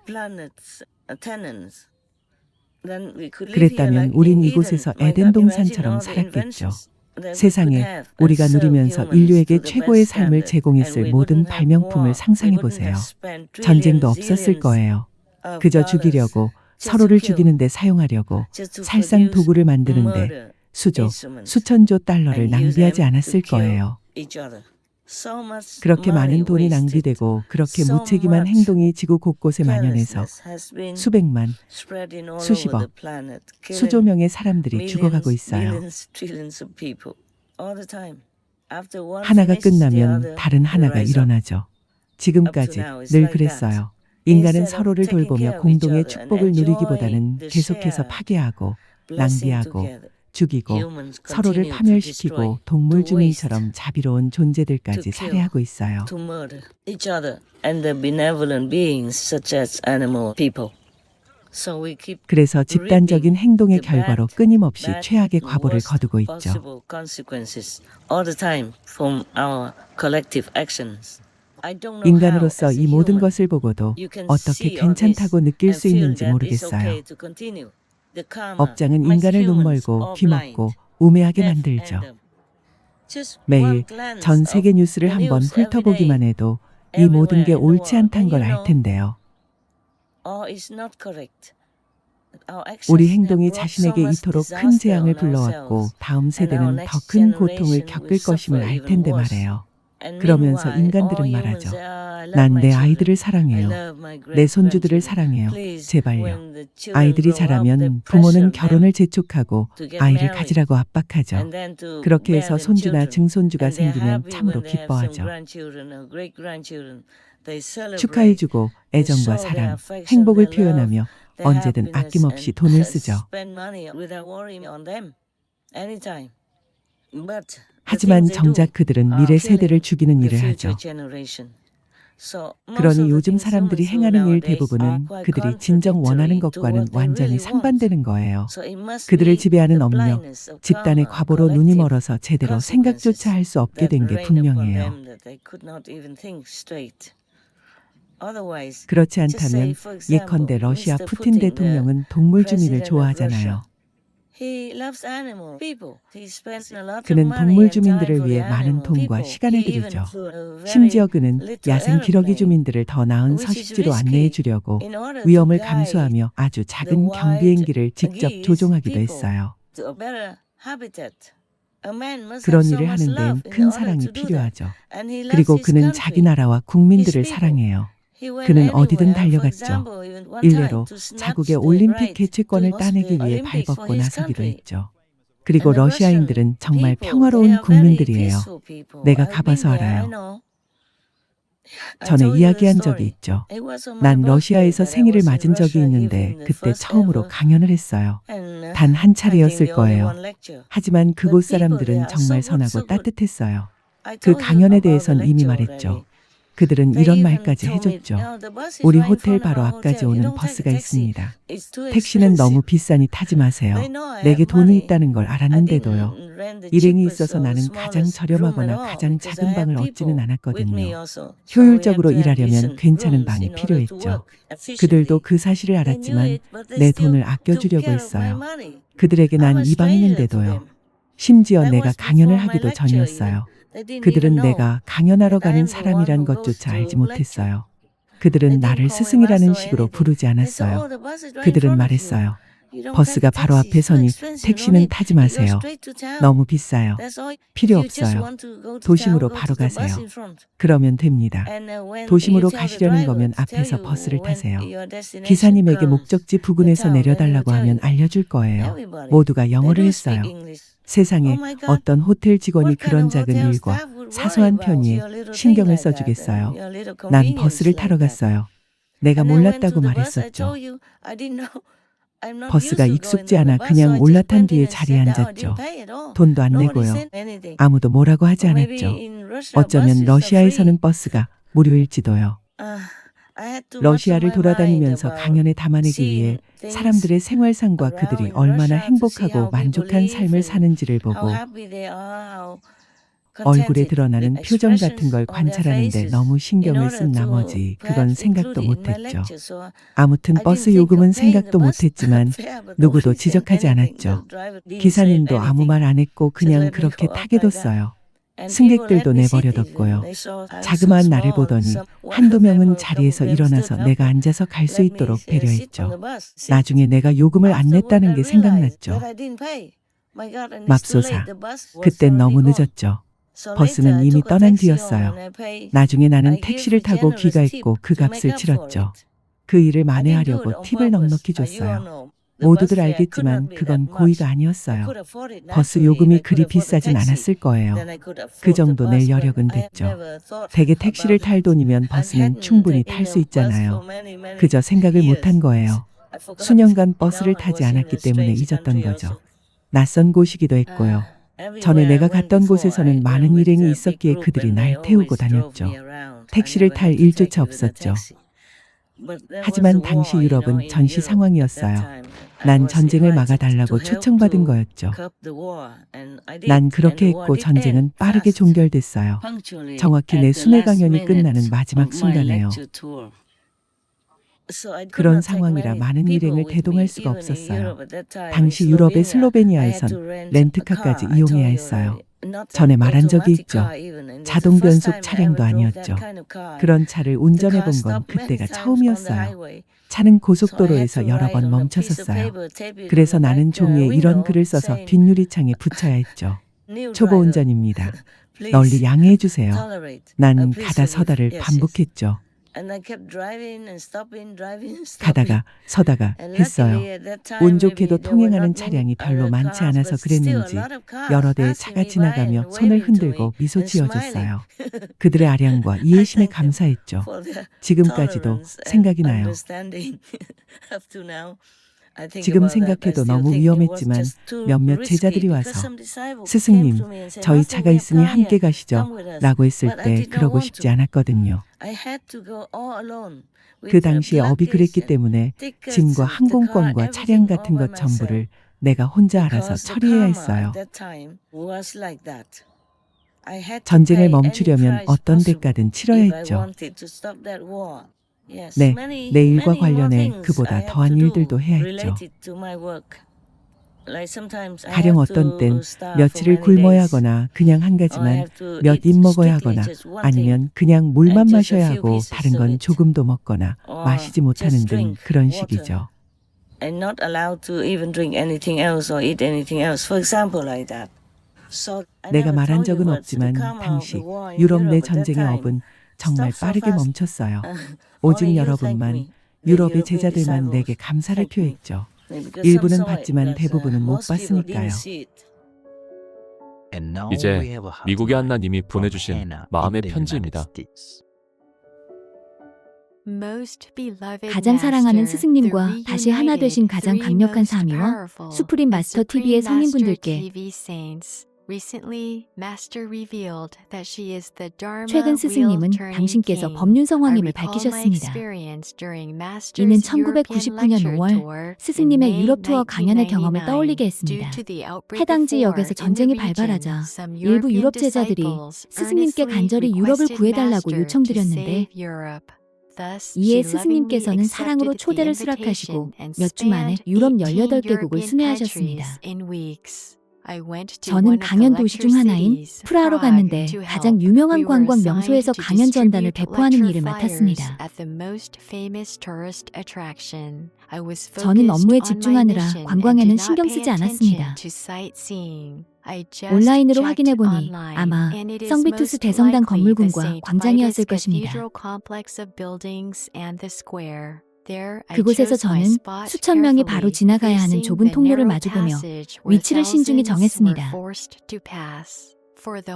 그랬다면 우린 이곳에서 에덴 동산처럼 살았겠죠. 세상에 우리가 누리면서 인류에게 최고의 삶을 제공했을 모든 발명품을 상상해 보세요. 전쟁도 없었을 거예요. 그저 죽이려고, 서로를 죽이는데 사용하려고, 살상 도구를 만드는데 수조, 수천조 달러를 낭비하지 않았을 거예요. 그렇게 많은 돈이 낭비되고 그렇게 무책임한 행동이 지구 곳곳에 만연해서 수백만, 수십억, 수조 명의 사람들이 죽어가고 있어요. 하나가 끝나면 다른 하나가 일어나죠. 지금까지 늘 그랬어요. 인간은 서로를 돌보며 공동의 축복을 누리기보다는 계속해서 파괴하고, 낭비하고, 죽이고, 서로를 파멸시키고 동물 주민처럼 자비로운 존재들까지 살해하고 있어요. 그래서 집단적인 행동의 결과로 끊임없이 최악의 과보를 거두고 있죠. 인간으로서 이 모든 것을 보고도 어떻게 괜찮다고 느낄 수 있는지 모르겠어요. 업장은 인간을 눈멀고 귀먹고 우매하게 만들죠. 매일 전 세계 뉴스를 한번 훑어보기만 해도 이 모든 게 옳지 않단 걸 알 텐데요. 우리 행동이 자신에게 이토록 큰 재앙을 불러왔고 다음 세대는 더 큰 고통을 겪을 것임을 알 텐데 말이에요. 그러면서 인간들은 말하죠. 난 내 아이들을 사랑해요. 내 손주들을 사랑해요. 제발요. 아이들이 자라면 부모는 결혼을 재촉하고 아이를 가지라고 압박하죠. 그렇게 해서 손주나 증손주가 생기면 참으로 기뻐하죠. 축하해주고 애정과 사랑, 행복을 표현하며 언제든 아낌없이 돈을 쓰죠. 하지만 정작 그들은 미래 세대를 죽이는 일을 하죠. 그러니 요즘 사람들이 행하는 일 대부분은 그들이 진정 원하는 것과는 완전히 상반되는 거예요. 그들을 지배하는 업력, 집단의 과보로 눈이 멀어서 제대로 생각조차 할 수 없게 된 게 분명해요. 그렇지 않다면 예컨대 러시아 푸틴 대통령은 동물 주민을 좋아하잖아요. 그는 동물 주민들을 위해 많은 돈과 시간을 들이죠. 심지어 그는 야생 기러기 주민들을 더 나은 서식지로 안내해 주려고 위험을 감수하며 아주 작은 경비행기를 직접 조종하기도 했어요. 그런 일을 하는 데는 큰 사랑이 필요하죠. 그리고 그는 자기 나라와 국민들을 사랑해요. 그는 어디든 달려갔죠. 일례로 자국의 올림픽 개최권을 따내기 위해 발벗고 나서기도 했죠. 그리고 러시아인들은 정말 평화로운 국민들이에요. 내가 가봐서 알아요. 전에 이야기한 적이 있죠. 난 러시아에서 생일을 맞은 적이 있는데 그때 처음으로 강연을 했어요. 단 한 차례였을 거예요. 하지만 그곳 사람들은 정말 선하고 따뜻했어요. 그 강연에 대해선 이미 말했죠. 그들은 이런 말까지 해줬죠. 우리 호텔 바로 앞까지 오는 버스가 있습니다. 택시는 너무 비싸니 타지 마세요. 내게 돈이 있다는 걸 알았는데도요. 일행이 있어서 나는 가장 저렴하거나 가장 작은 방을 얻지는 않았거든요. 효율적으로 일하려면 괜찮은 방이 필요했죠. 그들도 그 사실을 알았지만 내 돈을 아껴주려고 했어요. 그들에게 난 이방인인데도요. 심지어 내가 강연을 하기도 전이었어요. 그들은 내가 강연하러 가는 사람이란 것조차 알지 못했어요. 그들은 나를 스승이라는 식으로 부르지 않았어요. 그들은 말했어요. 버스가 바로 앞에 서니 택시는 타지 마세요. 너무 비싸요. 필요 없어요. 도심으로 바로 가세요. 그러면 됩니다. 도심으로 가시려는 거면 앞에서 버스를 타세요. 기사님에게 목적지 부근에서 내려달라고 하면 알려줄 거예요. 모두가 영어를 했어요. 세상에 어떤 호텔 직원이 그런 작은 일과 사소한 편의에 신경을 써주겠어요. 난 버스를 타러 갔어요. 내가 몰랐다고 말했었죠. 버스가 익숙지 않아 그냥 올라탄 뒤에 자리에 앉았죠. 돈도 안 내고요. 아무도 뭐라고 하지 않았죠. 어쩌면 러시아에서는 버스가 무료일지도요. 러시아를 돌아다니면서 강연에 담아내기 위해 사람들의 생활상과 그들이 얼마나 행복하고 만족한 삶을 사는지를 보고 얼굴에 드러나는 표정 같은 걸 관찰하는데 너무 신경을 쓴 나머지 그건 생각도 못했죠. 아무튼 버스 요금은 생각도 못했지만 누구도 지적하지 않았죠. 기사님도 아무 말 안 했고 그냥 그렇게 타게 뒀어요. 승객들도 내버려뒀고요. 자그마한 나를 보더니 한두 명은 자리에서 일어나서 내가 앉아서 갈 수 있도록 배려했죠. 나중에 내가 요금을 안 냈다는 게 생각났죠. 맙소사. 그땐 너무 늦었죠. 버스는 이미 떠난 뒤였어요. 나중에 나는 택시를 타고 귀가했고 그 값을 치렀죠. 그 일을 만회하려고 팁을 넉넉히 줬어요. 모두들 알겠지만 그건 고의가 아니었어요. 버스 요금이 그리 비싸진 않았을 거예요. 그 정도 낼 여력은 됐죠. 대개 택시를 탈 돈이면 버스는 충분히 탈 수 있잖아요. 그저 생각을 못한 거예요. 수년간 버스를 타지 않았기 때문에 잊었던 거죠. 낯선 곳이기도 했고요. 전에 내가 갔던 곳에서는 많은 일행이 있었기에 그들이 날 태우고 다녔죠. 택시를 탈 일조차 없었죠. 하지만 당시 유럽은 전시 상황이었어요. 난 전쟁을 막아달라고 초청받은 거였죠. 난 그렇게 했고 전쟁은 빠르게 종결됐어요. 정확히 내 순회 강연이 끝나는 마지막 순간에요. 그런 상황이라 많은 일행을 대동할 수가 없었어요. 당시 유럽의 슬로베니아에선 렌트카까지 이용해야 했어요. 전에 말한 적이 있죠. 자동 변속 차량도 아니었죠. 그런 차를 운전해 본 건 그때가 처음이었어요. 차는 고속도로에서 여러 번 멈춰섰어요. 그래서 나는 종이에 이런 글을 써서 뒷유리창에 붙여야 했죠. 초보 운전입니다. 널리 양해해 주세요. 난 가다 서다를 반복했죠. 가다가 서다가 했어요. 운 좋게도 통행하는 차량이 별로 많지 않아서 그랬는지 여러 대의 차가 지나가며 손을 흔들고 미소 지어줬어요. 그들의 아량과 이해심에 감사했죠. 지금까지도 생각이 나요. 지금 생각해도 너무 위험했지만 몇몇 제자들이 와서 스승님, 저희 차가 있으니 함께 가시죠 라고 했을 때 그러고 싶지 않았거든요. 그 당시에 업이 그랬기 때문에 짐과 항공권과 차량 같은 것 전부를 내가 혼자 알아서 처리해야 했어요. 전쟁을 멈추려면 어떤 대가든 치러야 했죠. 네, 내 일과 관련해 그보다 더한 일들도 해야 했죠. 가령 어떤 땐 며칠을 굶어야 하거나 그냥 한 가지만 몇 입 먹어야 하거나 아니면 그냥 물만 마셔야 하고 다른 건 조금도 먹거나 마시지 못하는 등 그런 식이죠. 내가 말한 적은 없지만 당시 유럽 내 전쟁의 업은 정말 빠르게 멈췄어요. 오직 여러분만, 유럽의 제자들만 내게 감사를 표했죠. 일부는 받지만 대부분은 못 받으니까요. 이제 미국의 한나님이 보내주신 마음의 편지입니다. 가장 사랑하는 스승님과 다시 하나 되신 가장 강력한 사미와 수프림 마스터 TV의 성인분들께 최근 스승님은 당신께서 법륜성왕임을 밝히셨습니다. 이는 1999년 5월 스승님의 유럽 투어 강연의 경험을 떠올리게 했습니다. 해당 지역에서 전쟁이 발발하자 일부 유럽 제자들이 스승님께 간절히 유럽을 구해달라고 요청드렸는데 이에 스승님께서는 사랑으로 초대를 수락하시고 몇 주 만에 유럽 18개국을 순회하셨습니다. 저는 강연 도시 중 하나인 프라하로 갔는데 가장 유명한 관광 명소에서 강연 전단을 배포하는 일을 맡았습니다. 저는 업무에 집중하느라 관광에는 신경 쓰지 않았습니다. 온라인으로 확인해보니 아마 성비투스 대성당 건물군과 광장이었을 것입니다. 그곳에서 저는 수천 명이 바로 지나가야 하는 좁은 통로를 마주보며 위치를 신중히 정했습니다.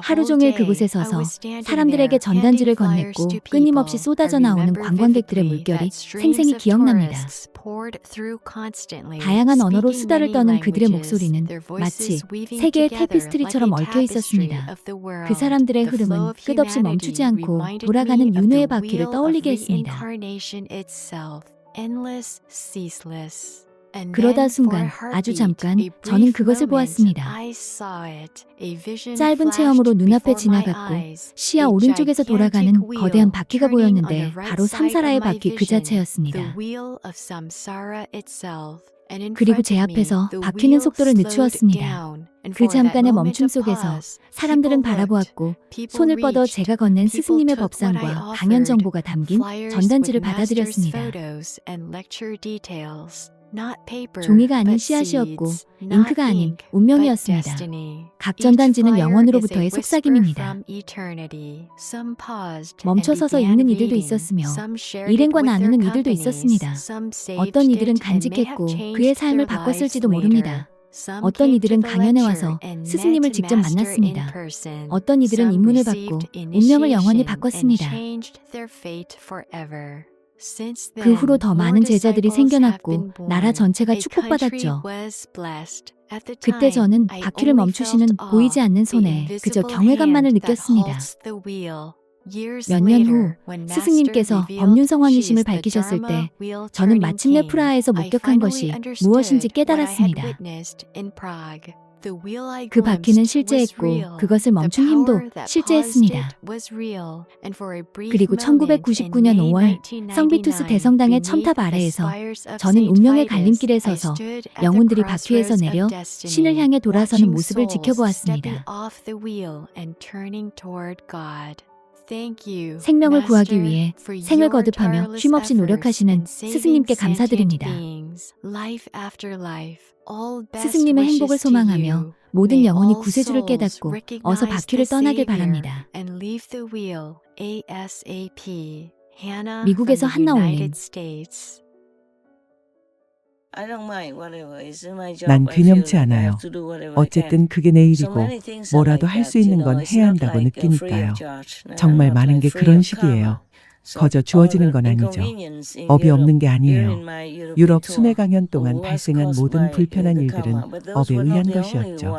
하루 종일 그곳에 서서 사람들에게 전단지를 건넸고 끊임없이 쏟아져 나오는 관광객들의 물결이 생생히 기억납니다. 다양한 언어로 수다를 떠는 그들의 목소리는 마치 세계의 테피스트리처럼 얽혀 있었습니다. 그 사람들의 흐름은 끝없이 멈추지 않고 돌아가는 윤회의 바퀴를 떠올리게 했습니다. 그러다 순간 아주 잠깐 저는 그것을 보았습니다. 짧은 체험으로 눈앞에 지나갔고 시야 오른쪽에서 돌아가는 거대한 바퀴가 보였는데 바로 삼사라의 바퀴 그 자체였습니다. 그리고 제 앞에서 바퀴는 속도를 늦추었습니다. 그 잠깐의 멈춤 속에서 사람들은 바라보았고 손을 뻗어 제가 건넨 스승님의 법상과 강연 정보가 담긴 전단지를 받아들였습니다. 종이가 아닌 씨앗이었고 잉크가 아닌 운명이었습니다. 각 전단지는 영원으로부터의 속삭임입니다. 멈춰서서 읽는 이들도 있었으며 일행과 나누는 이들도 있었습니다. 어떤 이들은 간직했고 그의 삶을 바꿨을지도 모릅니다. 어떤 이들은 강연에 와서 스승님을 직접 만났습니다. 어떤 이들은 입문을 받고 운명을 영원히 바꿨습니다. 그 후로 더 많은 제자들이 생겨났고 나라 전체가 축복받았죠. 그때 저는 바퀴를 멈추시는 보이지 않는 손에 그저 경외감만을 느꼈습니다. 몇 년 후 스승님께서 법륜성왕이심을 밝히셨을 때 저는 마침내 프라하에서 목격한 것이 무엇인지 깨달았습니다. 그 바퀴는 실제했고 그것을 멈춘 힘도 실제했습니다. 그리고 1999년 5월 성비투스 대성당의 첨탑 아래에서 저는 운명의 갈림길에 서서 영혼들이 바퀴에서 내려 신을 향해 돌아서는 모습을 지켜보았습니다. 생명을 구하기 위해 생을 거듭하며 쉼없이 노력하시는 스승님께 감사드립니다. 스승님의 행복을 소망하며 모든 영혼이 구세주를 깨닫고 어서 바퀴를 떠나길 바랍니다. 미국에서 한나올님. 난 괴념치 않아요. 어쨌든 그게 내 일이고 뭐라도 할 수 있는 건 해야 한다고 느끼니까요. 정말 많은 게 그런 식이에요. 거저 주어지는 건 아니죠. 업이 없는 게 아니에요. 유럽 순회 강연 동안 발생한 모든 불편한 일들은 업에 의한 것이었죠.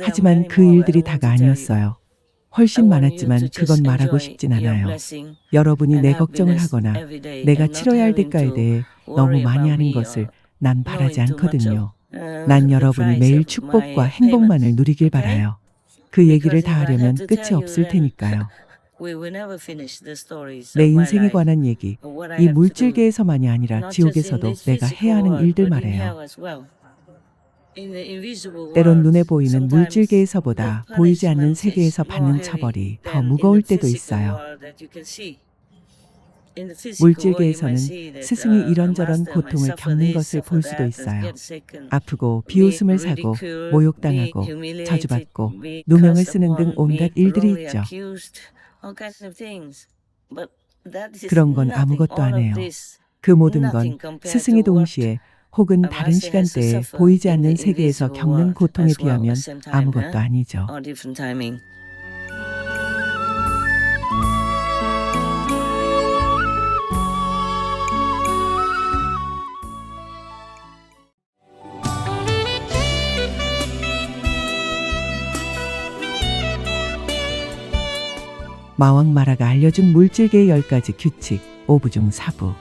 하지만 그 일들이 다가 아니었어요. 훨씬 많았지만 그건 말하고 싶진 않아요. 여러분이 내 걱정을 하거나 내가 치러야 할 대가에 대해 너무 많이 하는 것을 난 바라지 않거든요. 난 여러분이 매일 축복과 행복만을 누리길 바라요. 그 얘기를 다 하려면 끝이 없을 테니까요. 내 인생에 관한 얘기, 이 물질계에서만이 아니라 지옥에서도 내가 해야 하는 일들 말해요. 때론 눈에 보이는 물질계에서보다 보이지 않는 세계에서 받는 처벌이 더 무거울 때도 있어요. 물질계에서는 스승이 이런저런 고통을 겪는 것을 볼 수도 있어요. 아프고 비웃음을 사고 모욕당하고 저주받고 누명을 쓰는 등 온갖 일들이 있죠. 그런 건 아무것도 안 해요. 그 모든 건 스승이 동시에 혹은 다른 시간대에 보이지 않는 세계에서 겪는 고통에 비하면 아무것도 아니죠. 마왕 마라가 알려준 물질계의 10가지 규칙 5부 중 4부.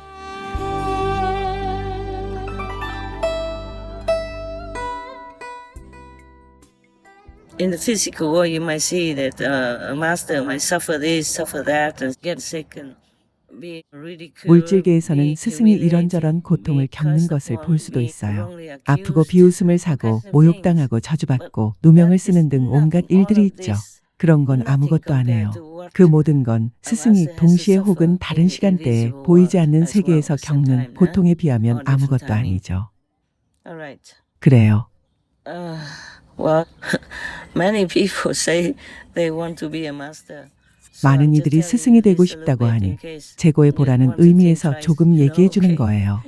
In the physical world, you might see that a master might suffer this, suffer that, and get sick and be ridiculed. 물질계에서는 스승이 이런저런 고통을 겪는 것을 볼 수도 있어요. 아프고 비웃음을 사고 모욕당하고 저주받고 누명을 쓰는 등 온갖 일들이 있죠. 그런 건 아무것도 안 해요. 그 모든 건 스승이 동시에 혹은 다른 시간대에 보이지 않는 세계에서 겪는 고통에 비하면 아무것도 아니죠. 그래요. Well, many people say they want to be a master. 많은 이들이 스승이 되고 싶다고 하니 재고에 보라는 의미에서 조금 얘기해 주는 거예요.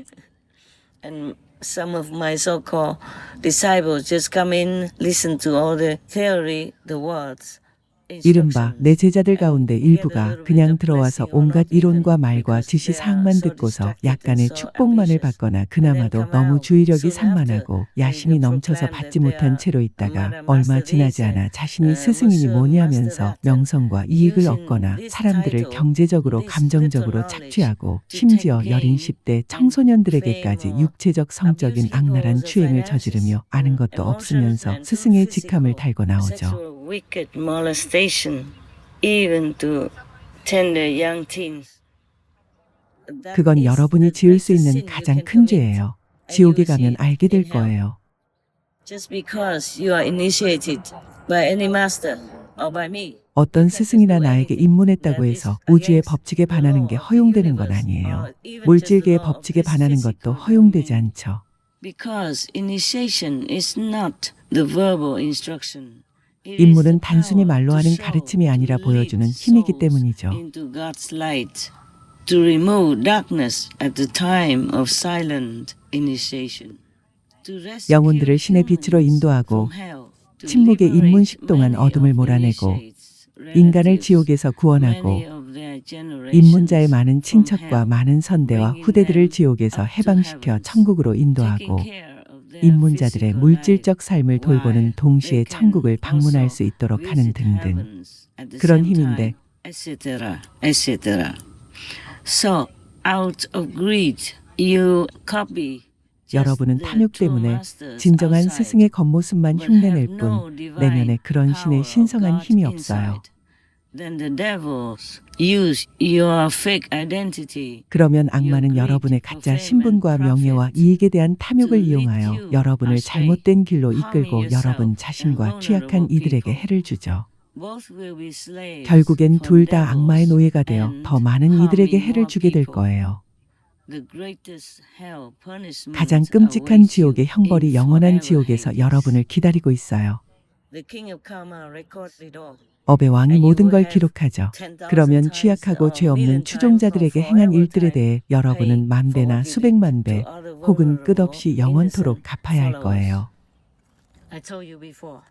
And some of my so-called disciples just come in, listen to all the theory, the words. 이른바 내 제자들 가운데 일부가 그냥 들어와서 온갖 이론과 말과 지시 사항만 듣고서 약간의 축복만을 받거나 그나마도 너무 주의력이 산만하고 야심이 넘쳐서 받지 못한 채로 있다가 얼마 지나지 않아 자신이 스승이니 뭐니 하면서 명성과 이익을 얻거나 사람들을 경제적으로 감정적으로 착취하고 심지어 여린 10대 청소년들에게까지 육체적 성적인 악랄한 추행을 저지르며 아는 것도 없으면서 스승의 직함을 달고 나오죠. Wicked molestation, even to tender young teens. 그건 여러분이 지을 수 있는 가장 큰 죄예요. 지옥에 가면 알게 될 거예요. Just because you are initiated by any master or by me. 어떤 스승이나 나에게 입문했다고 해서 우주의 법칙에 반하는 게 허용되는 건 아니에요. 물질계의 법칙에 반하는 것도 허용되지 않죠. Because initiation is not the verbal instruction. 인물은 단순히 말로 하는 가르침이 아니라 보여주는 힘이기 때문이죠. Into God's light to remove darkness at the time of silent initiation. To rescue 영혼들을 신의 빛으로 humans 인도하고 from hell, to 침묵의 liberate 입문식 동안 many 어둠을 of 몰아내고 initiates, 인간을 relatives, 지옥에서 구원하고 many of their generations 입문자의 많은 from 친척과 hell, 많은 선대와 bringing 후대들을 them 지옥에서 up to 해방시켜 heavens, 천국으로 taking 인도하고 care of their 입문자들의 physical 물질적 life, 삶을 돌보는 while 동시에 they can 천국을 방문할 also 수 있도록 하는 visit 등등. heavens at the 그런 same 힘인데 time, etc., etc. So, out of greed, you copy just 여러분은 the 탐욕 true 때문에 masters 진정한 outside, 스승의 겉모습만 but have 흉내낼 no 뿐 divine 내면에 그런 신의 power of 신성한 God 힘이 없어요. inside. Then the devils use your fake identity. 그러면 악마는 여러분의 가짜 신분과 명예와 이익에 대한 탐욕을 이용하여 여러분을 잘못된 길로 이끌고 여러분 자신과 취약한 이들에게 해를 주죠. Both will be slaves 결국엔 for 둘 다 악마의 devils 노예가 되어 and 더 많은 이들에게 harming 해를 more 주게 될 people. 거예요. The greatest hell punishment 가장 끔찍한 awaits 지옥의 you 형벌이 in 영원한 forever 지옥에서 Hades. 여러분을 기다리고 있어요. The king of karma recorded it all. 업의 왕이 And you 모든 will 걸 have 기록하죠. 10,000 그러면 times 취약하고 or 죄 million 없는 추종자들에게 times or 행한 forever 일들에 time 대해 여러분은 pay 만 for 배나 what you 수백만 did 배 to other 혹은 vulnerable, 끝없이 영원토록 innocent 갚아야 할 followers. 거예요. I told you before.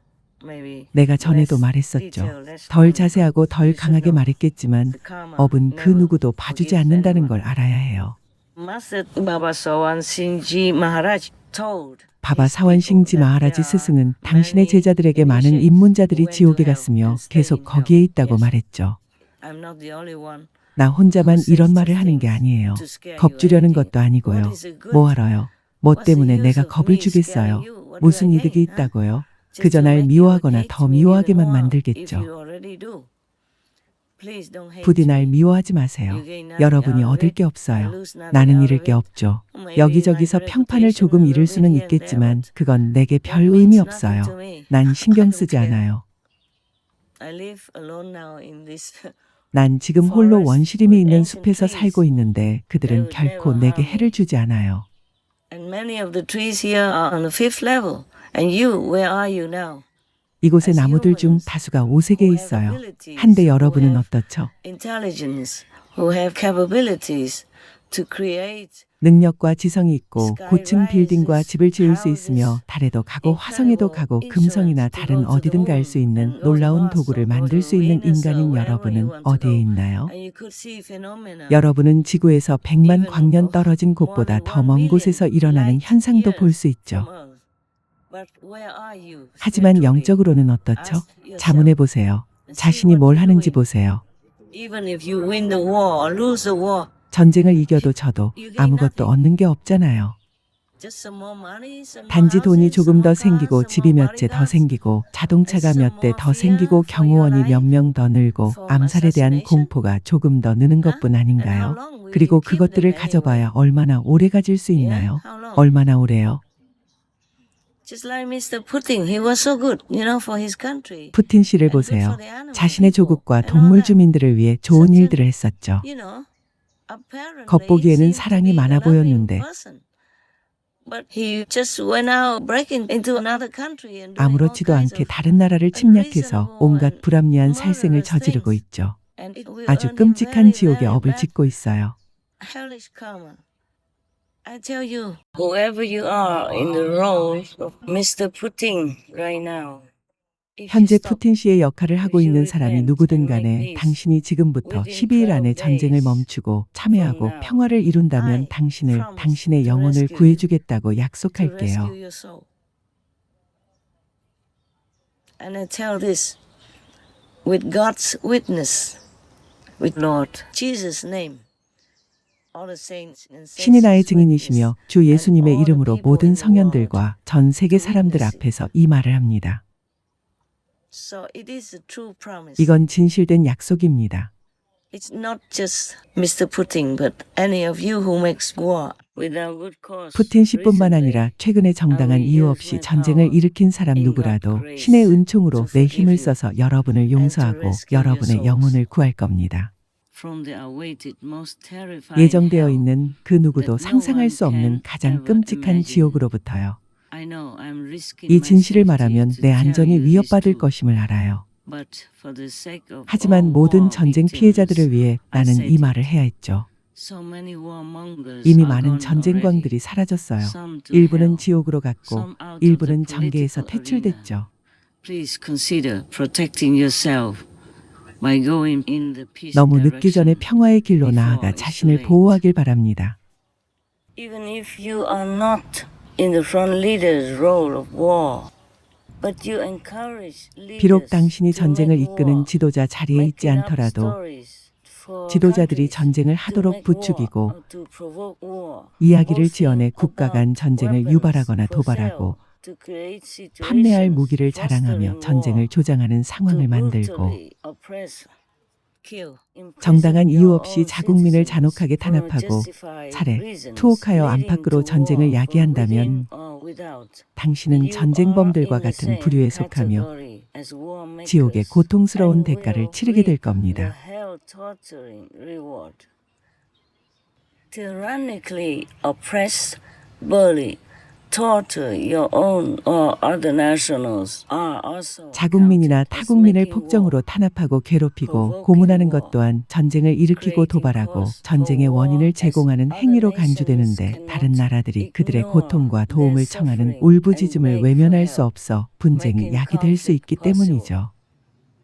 Maybe 내가 전에도 less 말했었죠. detail, less 덜 point, 자세하고 but 덜 you should 강하게 know. 말했겠지만 The karma 업은 그 never 누구도 봐주지 forgives 않는다는 anyone. 걸 알아야 해요. Master Baba Sawan Singh Maharaj told 바바 his 사원싱지 people that 마하라지 there are 스승은 당신의 many 제자들에게 많은 initiates 입문자들이 who went 지옥에 to hell 갔으며 and stay 계속 in 거기에 hell. 있다고 Yes. 말했죠. I'm not the only one 나 혼자만 who says 이런 these 말을 하는 게 things 아니에요. to scare you 겁주려는 anything. 것도 아니고요. What is the good? 뭐하러요? 뭐 What's the 때문에 use 내가 of 겁을 me 주겠어요. scaring you? What do 무슨 I 이득이 gain, huh? 있다고요? Just 그저 to 날 make you 미워하거나 hate 더 me even 미워하게만 more, if 만들겠죠. you already do. Please don't hate 부디 날 me. 미워하지 마세요. You gain nothing 여러분이 out of 얻을 it. 게 I 없어요. lose nothing 나는 out 잃을 of 게 it. 없죠. Maybe 여기저기서 my 평판을 reputation 조금 a 잃을 little 수는 bit here and there, 있겠지만 but 그건 내게 that 별 means 의미 nothing 없어요. to me. 난 I 신경 don't 쓰지 care. 않아요. I live alone now in this 난 지금 홀로 forest 원시림이 with 있는 ancient 숲에서 trees. 살고 있는데 They 그들은 would 결코 never 내게 harm 해를 me. 주지 않아요. And many of the trees here are on the fifth level. And you, where are you now? 이곳의 As 나무들 중 humans 다수가 5세계에 who have 있어요. abilities, 한데 who 여러분은 have 어떻죠? intelligence, who have capabilities to create 능력과 지성이 있고 고층 빌딩과 집을 지을 수 있으며 달에도 가고 화성에도 가고 금성이나 다른 어디든 갈 수 있는 놀라운 도구를 만들 수 있는 인간인 여러분은 어디에 있나요? and you could see phenomena 여러분은 지구에서 100만 광년 떨어진 곳보다 더 먼 곳에서 일어나는 현상도 볼 수 있죠. from Earth. But where are you 하지만 spiritually? 영적으로는 어떻죠? Ask yourself. 자문해 보세요. 자신이 뭘 하는지 보세요. Even if you win the war or lose the war, 전쟁을 이겨도 져도 아무것도 얻는 게 없잖아요. just some more money, some more 단지 돈이 houses, 조금 some 더 more 생기고 cars, 집이 some more 몇 채 더 bodyguards. 생기고 자동차가 몇 대 더 생기고 경호원이 몇 명 더 늘고 암살에 대한 공포가 조금 더 느는 것뿐 아닌가요? 그리고 그것들을 가져봐야 얼마나 오래 가질 수 있나요? 얼마나 오래요? Just like Mr. Putin, he was so good, for his country. 푸틴 씨를 And good 보세요. for the animal 자신의 people 조국과 and all 동물 that. 주민들을 위해 좋은 일들을 했었죠. Apparently 겉보기에는 he seemed 사랑이 to be 많아 a loving 보였는데 person. But he just went out breaking into another country and doing 아무렇지도 all kinds 않게 of 다른 나라를 침략해서 온갖 불합리한 살생을 murderous 저지르고 things. 있죠. And it will 아주 earn him 끔찍한 very, 지옥의 very 업을 bad 짓고 있어요. hellish karma. I tell you, whoever you are in the role of Mr. Putin right now, 현재 푸틴 씨의 역할을 하고 있는 사람이 누구든 간에 당신이 지금부터 12일 안에 전쟁을 멈추고 참여하고 평화를 이룬다면 당신을, 당신의 영혼을 구해주겠다고 약속할게요. And I tell this with God's witness, with Lord Jesus' name. All the saints and 신이 나의 saints' 증인이시며 주 예수님의 이름으로 모든 성현들과 전 세계 사람들 앞에서 이 말을 합니다. So it is a true promise. 이건 진실된 약속입니다. It's not just Mr. Putin, but any of you who makes war without good cause. 푸틴 씨뿐만 아니라 최근에 정당한 이유 없이 전쟁을 일으킨 사람 누구라도 신의 은총으로 내 힘을 써서 여러분을 용서하고 여러분의 영혼을 구할 겁니다. From the awaited, most terrifying 예정되어 hell. 있는 그 누구도 상상할 수 없는 가장 끔찍한 지옥으로부터요. I know I'm risking 이 my 진실을 safety 말하면 to 내 tell 안전이 you this 위협받을 truth. 것임을 알아요. But for the sake of 하지만 all 모든 war 전쟁 victims, 피해자들을 위해 I 나는 said 이 it. 말을 해야 했죠. So many warmongers 이미 are 많은 gone 전쟁광들이 already. 사라졌어요. Some to 일부는 hell, 지옥으로 갔고 some out of 일부는 the 전계에서 political 퇴출됐죠. arena. Please consider protecting yourself by going in the peace 너무 늦기 전에 direction. 평화의 길로 before 나아가 it's 자신을 too late. 보호하길 바랍니다. Even if you are not in the front leader's role of war, but you encourage leaders 비록 당신이 to 전쟁을 make 이끄는 war, 지도자 자리에 있지 making up 않더라도 stories for 지도자들이 countries 전쟁을 to 하도록 make war 부추기고 or to provoke war, 이야기를 boasting 지어내 국가 간 about 전쟁을 weapons 유발하거나 for 도발하고 sale, to create situations 판매할 무기를 fostering 자랑하며 전쟁을 war, 조장하는 to 상황을 만들고 brutally oppress, kill, imprison 정당한 이유 your 없이 own 자국민을 citizens 잔혹하게 for no 탄압하고 justified 살해, reasons, 투옥하여 leading 안팎으로 to 전쟁을 war from 야기한다면 within or without. 당신은 You 전쟁범들과 are in the 같은 same 부류에 속하며 category as war makers 지옥의 고통스러운 and 대가를 will 치르게 될 reap the 겁니다. hell-torturing reward. Tyrannically oppress, bully, torture your own or other nationals are also 자국민이나 counted as 타국민을 making 폭정으로 war. 탄압하고 괴롭히고 provoking 고문하는 war, 것 또한 전쟁을 일으키고 creating 도발하고 cause 전쟁의 for 원인을 war 제공하는 as 행위로 other nations 간주되는데 다른 cannot 나라들이 그들의 ignore 고통과 their 도움을 청하는 suffering 울부짖음을 and beg 외면할 for 수 help, 없어 분쟁이 making 야기될 수 있기 conflict possible, 때문이죠.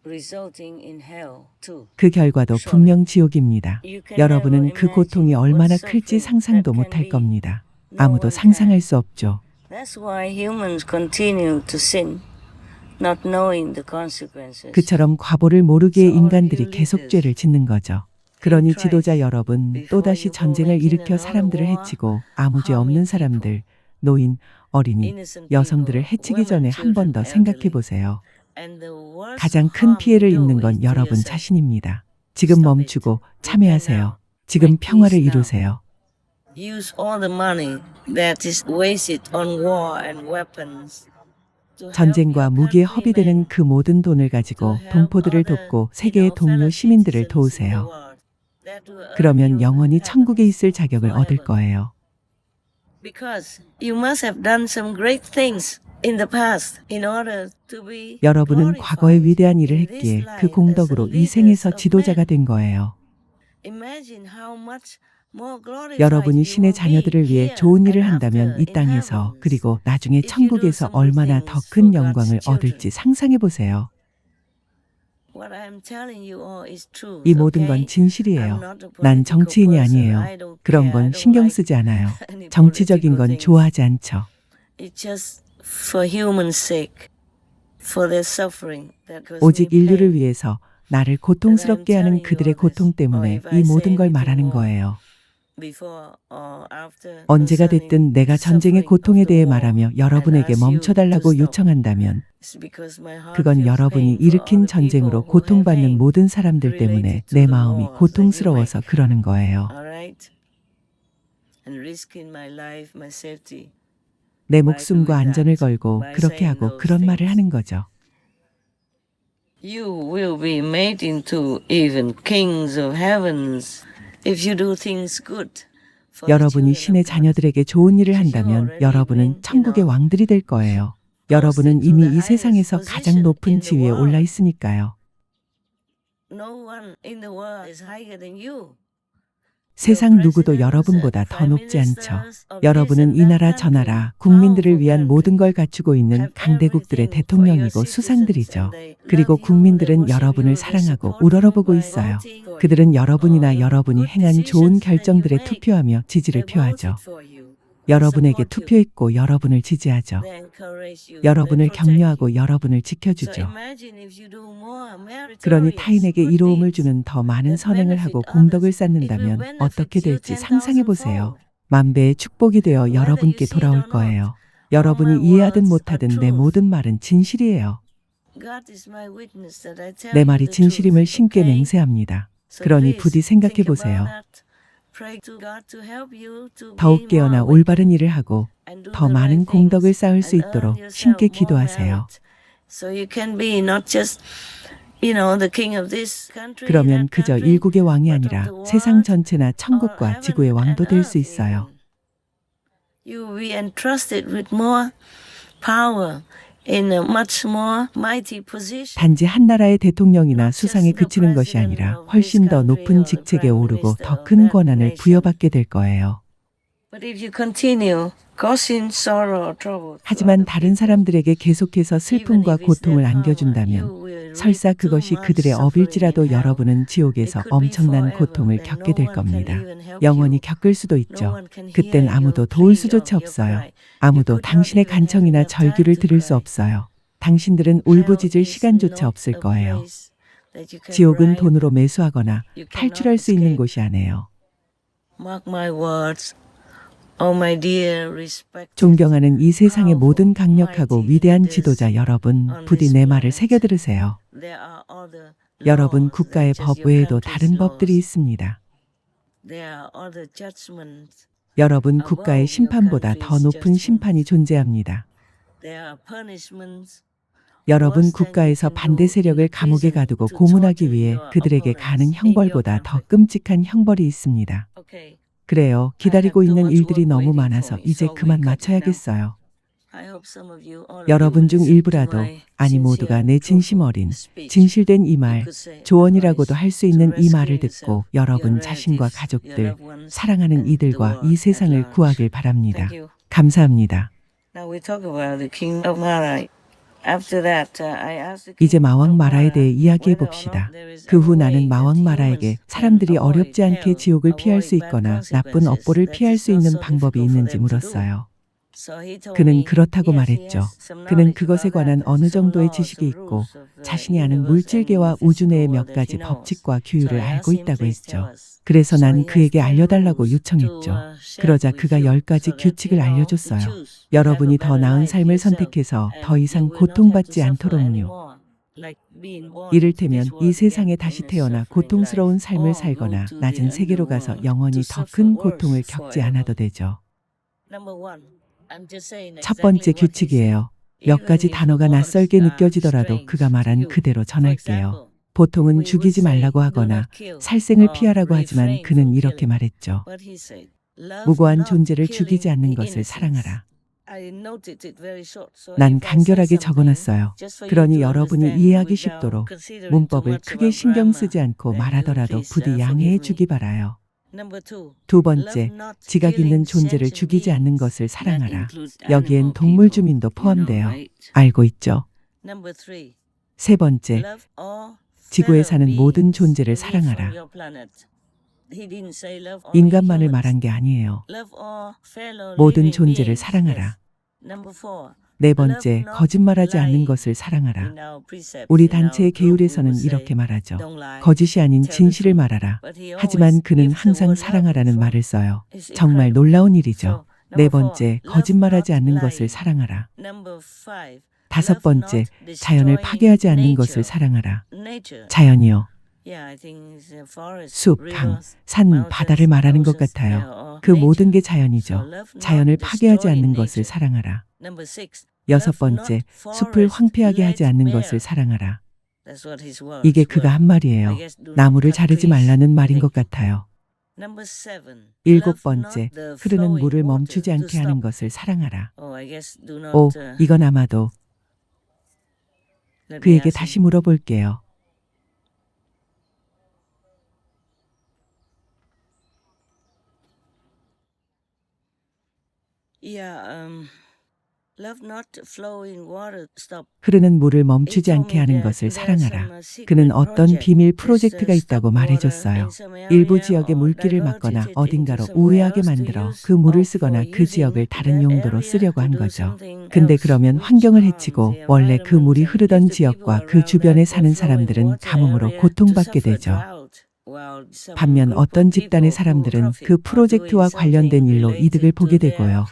resulting in hell too. 그 결과도 분명 지옥입니다. You can 여러분은 never 그 고통이 imagine 얼마나 what 클지 suffering 상상도 that can 못할 be. 겁니다. No 아무도 one 상상할 can. 수 없죠. That's why humans continue to sin, not knowing the consequences. 그처럼 과보를 모르기에 인간들이 계속 죄를 짓는 거죠. 그러니 지도자 여러분, 또다시 전쟁을 일으켜 사람들을 해치고 아무 죄 없는 사람들, 노인, 어린이, Innocent 여성들을 people, 해치기 전에 women, 한 번 더 children, 생각해 elderly. 보세요. And the worst 가장 큰 harm 피해를 you do 입는 is 건 to 여러분 yourself. 자신입니다. 지금 Stop it. 멈추고 Repent 참여하세요. now. 지금 Make 평화를 peace now. 이루세요. Use all the money that is wasted on war and weapons. to help 전쟁과 your 무기에 countrymen, 허비되는 그 모든 돈을 가지고 to help 동포들을 other, 돕고 세계의 fellow 동료 시민들을 citizens in the 도우세요. world. That will earn 그러면 you 영원히 heaven 천국에 있을 자격을 얻을 forever. 거예요. Because you must have done some great things in the past in order to be 여러분은 과거에 glorified 위대한 일을 in this 했기에 life 그 as 공덕으로 the 이 생에서 leaders of 지도자가 men. 된 거예요. Imagine how much more glorified 여러분이 you 신의 will be 자녀들을 위해 here 좋은 일을 and 한다면 after 이 in 땅에서 heavens. 그리고 나중에 If you do 천국에서 some good 얼마나 더 things 큰 for 영광을 God's children. 얻을지 상상해 보세요. What I'm telling you all is true. 이 모든 건 Okay? I'm 진실이에요. not a 난 political 정치인이 person. 아니에요. I don't 그런 care. I 건 don't 신경 like 쓰지 않아요. any 정치적인 political 건 things. 좋아하지 않죠. It's just for human sake, for their suffering. That cause 오직 me 인류를 pain. 위해서 나를 고통스럽게 하는 그들의 고통 때문에 이 모든 걸 말하는 거예요. Before or after 언제가 concerning 됐든 내가 the 전쟁의 suffering 고통에 of the 대해 war, 말하며 and 여러분에게 ask you 멈춰달라고 to stop. 요청한다면 It's because my heart 그건 feels 여러분이 pain for 일으킨 other 전쟁으로 people who have 고통받는 pain 모든 사람들 때문에 related to 내 the 마음이 wars that you 고통스러워서 make. 그러는 거예요. Alright? And risking my life, my safety. 내 by 목숨과 doing 안전을 that, 걸고 by 그렇게 saying 하고 those 그런 말을 things. 하는 거죠. You will be made into even kings of heavens if you do things good. for the 여러분이 children 신의 of God. 자녀들에게 좋은 일을 You 한다면 already 여러분은 been, 천국의 you know, 왕들이 될 거예요. posted 여러분은 to 이미 the 이 세상에서 highest 가장 높은 position in the 지위에 world. 올라 있으니까요. No one in the world is higher than you. 세상 누구도 여러분보다 더 높지 않죠. 여러분은 이 나라 저 나라 국민들을 위한 모든 걸 갖추고 있는 강대국들의 대통령이고 수상들이죠. 그리고 국민들은 여러분을 사랑하고 우러러보고 있어요. 그들은 여러분이나 여러분이 행한 좋은 결정들에 투표하며 지지를 표하죠. 여러분에게 투표했고 여러분을 지지하죠. 여러분을 격려하고 여러분을 지켜주죠. 그러니 타인에게 이로움을 주는 더 많은 선행을 하고 공덕을 쌓는다면 어떻게 될지 상상해 보세요. 만배의 축복이 되어 여러분께 돌아올 거예요. 여러분이 이해하든 못하든 내 모든 말은 진실이에요. 내 말이 진실임을 신께 맹세합니다. 그러니 부디 생각해 보세요. 더욱 깨어나 올바른 일을 하고 더 많은 공덕을 쌓을 수 있도록 신께 기도하세요. 그러면 그저 일국의 왕이 아니라 세상 전체나 천국과 지구의 왕도 될 수 있어요. 단지 한 나라의 대통령이나 수상에 그치는 것이 아니라 훨씬 더 높은 직책에 오르고 더 큰 권한을 부여받게 될 거예요. 하지만 다른 사람들에게 계속해서 슬픔과 고통을 안겨준다면 설사 그것이 그들의 업일지라도 여러분은 지옥에서 엄청난 고통을 겪게 될 겁니다. 영원히 겪을 수도 있죠. 그땐 아무도 도울 수조차 없어요. 아무도 당신의 간청이나 절규를 들을 수 없어요. 당신들은 울부짖을 시간조차 없을 거예요. 지옥은 돈으로 매수하거나 탈출할 수 있는 곳이 아니에요. 존경하는 이 세상의 모든 강력하고 위대한 지도자 여러분, 부디 내 말을 새겨 들으세요. 여러분, 국가의 법 외에도 다른 법들이 있습니다. 여러분, 국가의 심판보다 더 높은 심판이 존재합니다. 여러분, 국가에서 반대 세력을 감옥에 가두고 고문하기 위해 그들에게 가하는 형벌보다 더 끔찍한 형벌이 있습니다. 그래요. 기다리고 있는 일들이 너무 많아서 이제 그만 마쳐야겠어요. 여러분 중 일부라도, 아니 모두가 내 진심 어린, 진실된 이 말, 조언이라고도 할 수 있는 이 말을 듣고 여러분 자신과 가족들, 사랑하는 이들과 이 세상을 구하길 바랍니다. 감사합니다. 이제 마왕 마라에 대해 이야기해 봅시다. 그 후 나는 마왕 마라에게 사람들이 어렵지 않게 지옥을 피할 수 있거나 나쁜 업보를 피할 수 있는 방법이 있는지 물었어요. 그는 그렇다고 말했죠. 그는 그것에 관한 어느 정도의 지식이 있고 자신이 아는 물질계와 우주 내의 몇 가지 법칙과 규율을 알고 있다고 했죠. 그래서 난 그에게 알려달라고 요청했죠. 그러자 그가 10가지 규칙을 알려줬어요. 여러분이 더 나은 삶을 선택해서 더 이상 고통받지 않도록요. 이를테면 이 세상에 다시 태어나 고통스러운 삶을 살거나 낮은 세계로 가서 영원히 더 큰 고통을 겪지 않아도 되죠. 첫 번째 규칙이에요. 몇 가지 단어가 낯설게 느껴지더라도 그가 말한 그대로 전할게요. 보통은 죽이지 말라고 하거나 살생을 피하라고 하지만 그는 이렇게 말했죠. 무고한 존재를 죽이지 않는 것을 사랑하라. 난 간결하게 적어놨어요. 그러니 여러분이 이해하기 쉽도록 문법을 크게 신경 쓰지 않고 말하더라도 부디 양해해 주기 바라요. 두 번째, 지각 있는 존재를 죽이지 않는 것을 사랑하라. 여기엔 동물 주민도 포함돼요. 알고 있죠? 세 번째, 지구에 사는 모든 존재를 사랑하라. 인간만을 말한 게 아니에요. 모든 존재를 사랑하라. 네 번째, 거짓말하지 않는 것을 사랑하라. 우리 단체의 계율에서는 이렇게 말하죠. 거짓이 아닌 진실을 말하라. 하지만 그는 항상 사랑하라는 말을 써요. 정말 놀라운 일이죠. 네 번째, 거짓말하지 않는 것을 사랑하라. 다섯 번째, 자연을 파괴하지 않는 것을 사랑하라. 자연이요. 숲, 강, 산, 바다를 말하는 것 같아요. 그 모든 게 자연이죠. 자연을 파괴하지 않는 것을 사랑하라. 여섯 번째, 숲을 황폐하게 하지 않는 것을 사랑하라. 이게 그가 한 말이에요. 나무를 자르지 말라는 말인 것 같아요. 일곱 번째, 흐르는 물을 멈추지 않게 하는 것을 사랑하라. 오, 이건 아마도 그에게 다시 물어볼게요. 흐르는 물을 멈추지 않게 하는 것을 사랑하라. 그는 어떤 비밀 프로젝트가 있다고 말해줬어요. 일부 지역의 물길을 막거나 어딘가로 우회하게 만들어 그 물을 쓰거나 그 지역을 다른 용도로 쓰려고 한 거죠. 근데 그러면 환경을 해치고 원래 그 물이 흐르던 지역과 그 주변에 사는 사람들은 가뭄으로 고통받게 되죠. 반면 어떤 집단의 사람들은 그 프로젝트와 관련된 일로 이득을 보게 되고요.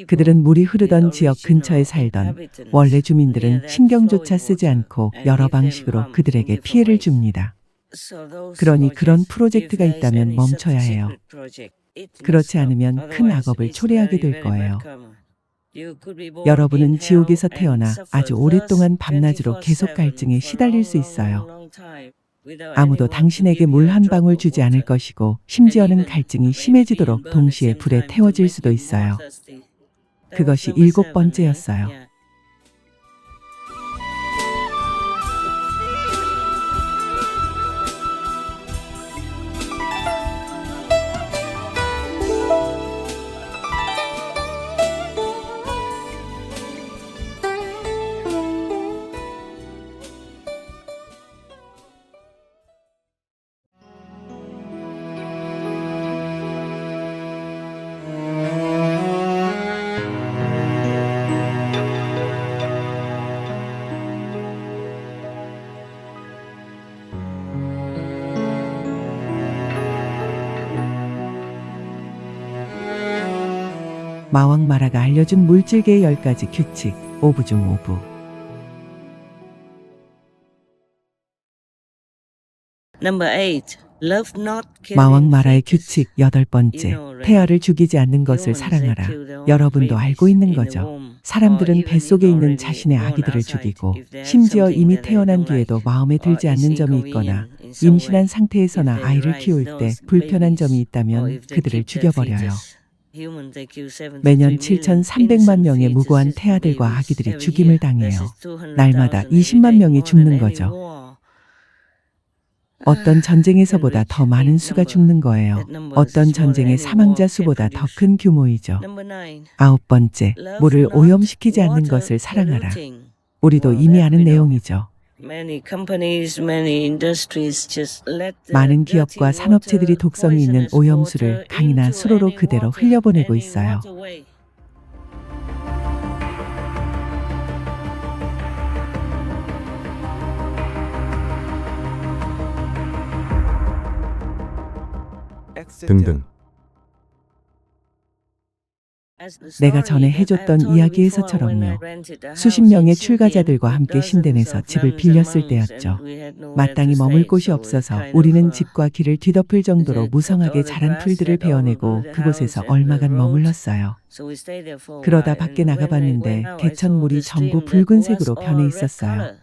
그들은 물이 흐르던 지역 근처에 살던 원래 주민들은 신경조차 쓰지 않고 여러 방식으로 그들에게 피해를 줍니다. 그러니 그런 프로젝트가 있다면 멈춰야 해요. 그렇지 않으면 큰 악업을 초래하게 될 거예요. 여러분은 지옥에서 태어나 아주 오랫동안 밤낮으로 계속 갈증에 시달릴 수 있어요. 아무도 당신에게 물 한 방울 주지 않을 것이고 심지어는 갈증이 심해지도록 동시에 불에 태워질 수도 있어요. 그것이 7번째였어요. 마왕 마라가 알려준 물질계의 10가지 규칙, 5부 중 5부. 마왕 마라의 규칙 8번째, 태아를 죽이지 않는 것을 사랑하라. 여러분도 알고 있는 거죠. 사람들은 뱃속에 있는 자신의 아기들을 죽이고 심지어 이미 태어난 뒤에도 마음에 들지 않는 점이 있거나 임신한 상태에서나 아이를 키울 때 불편한 점이 있다면 그들을 죽여버려요. 매년 7,300만 명의 무고한 태아들과 아기들이 죽임을 당해요. 날마다 20만 명이 죽는 거죠. 어떤 전쟁에서보다 더 많은 수가 죽는 거예요. 어떤 전쟁의 사망자 수보다 더 큰 규모이죠. 9번째, 물을 오염시키지 않는 것을 사랑하라. 우리도 이미 아는 내용이죠. 많은 기업과 산업체들이 독성이 있는 오염수를 강이나 수로로 그대로 흘려보내고 있어요. 등등. 내가 전에 해줬던 이야기에서처럼요. 수십 명의 출가자들과 함께 신殿에서 집을 빌렸을 때였죠. 마땅히 머물 곳이 없어서 우리는 집과 길을 뒤덮을 정도로 무성하게 자란 풀들을 베어내고 그곳에서 얼마간 머물렀어요. 그러다 밖에 나가봤는데 개천물이 전부 붉은색으로 변해 있었어요.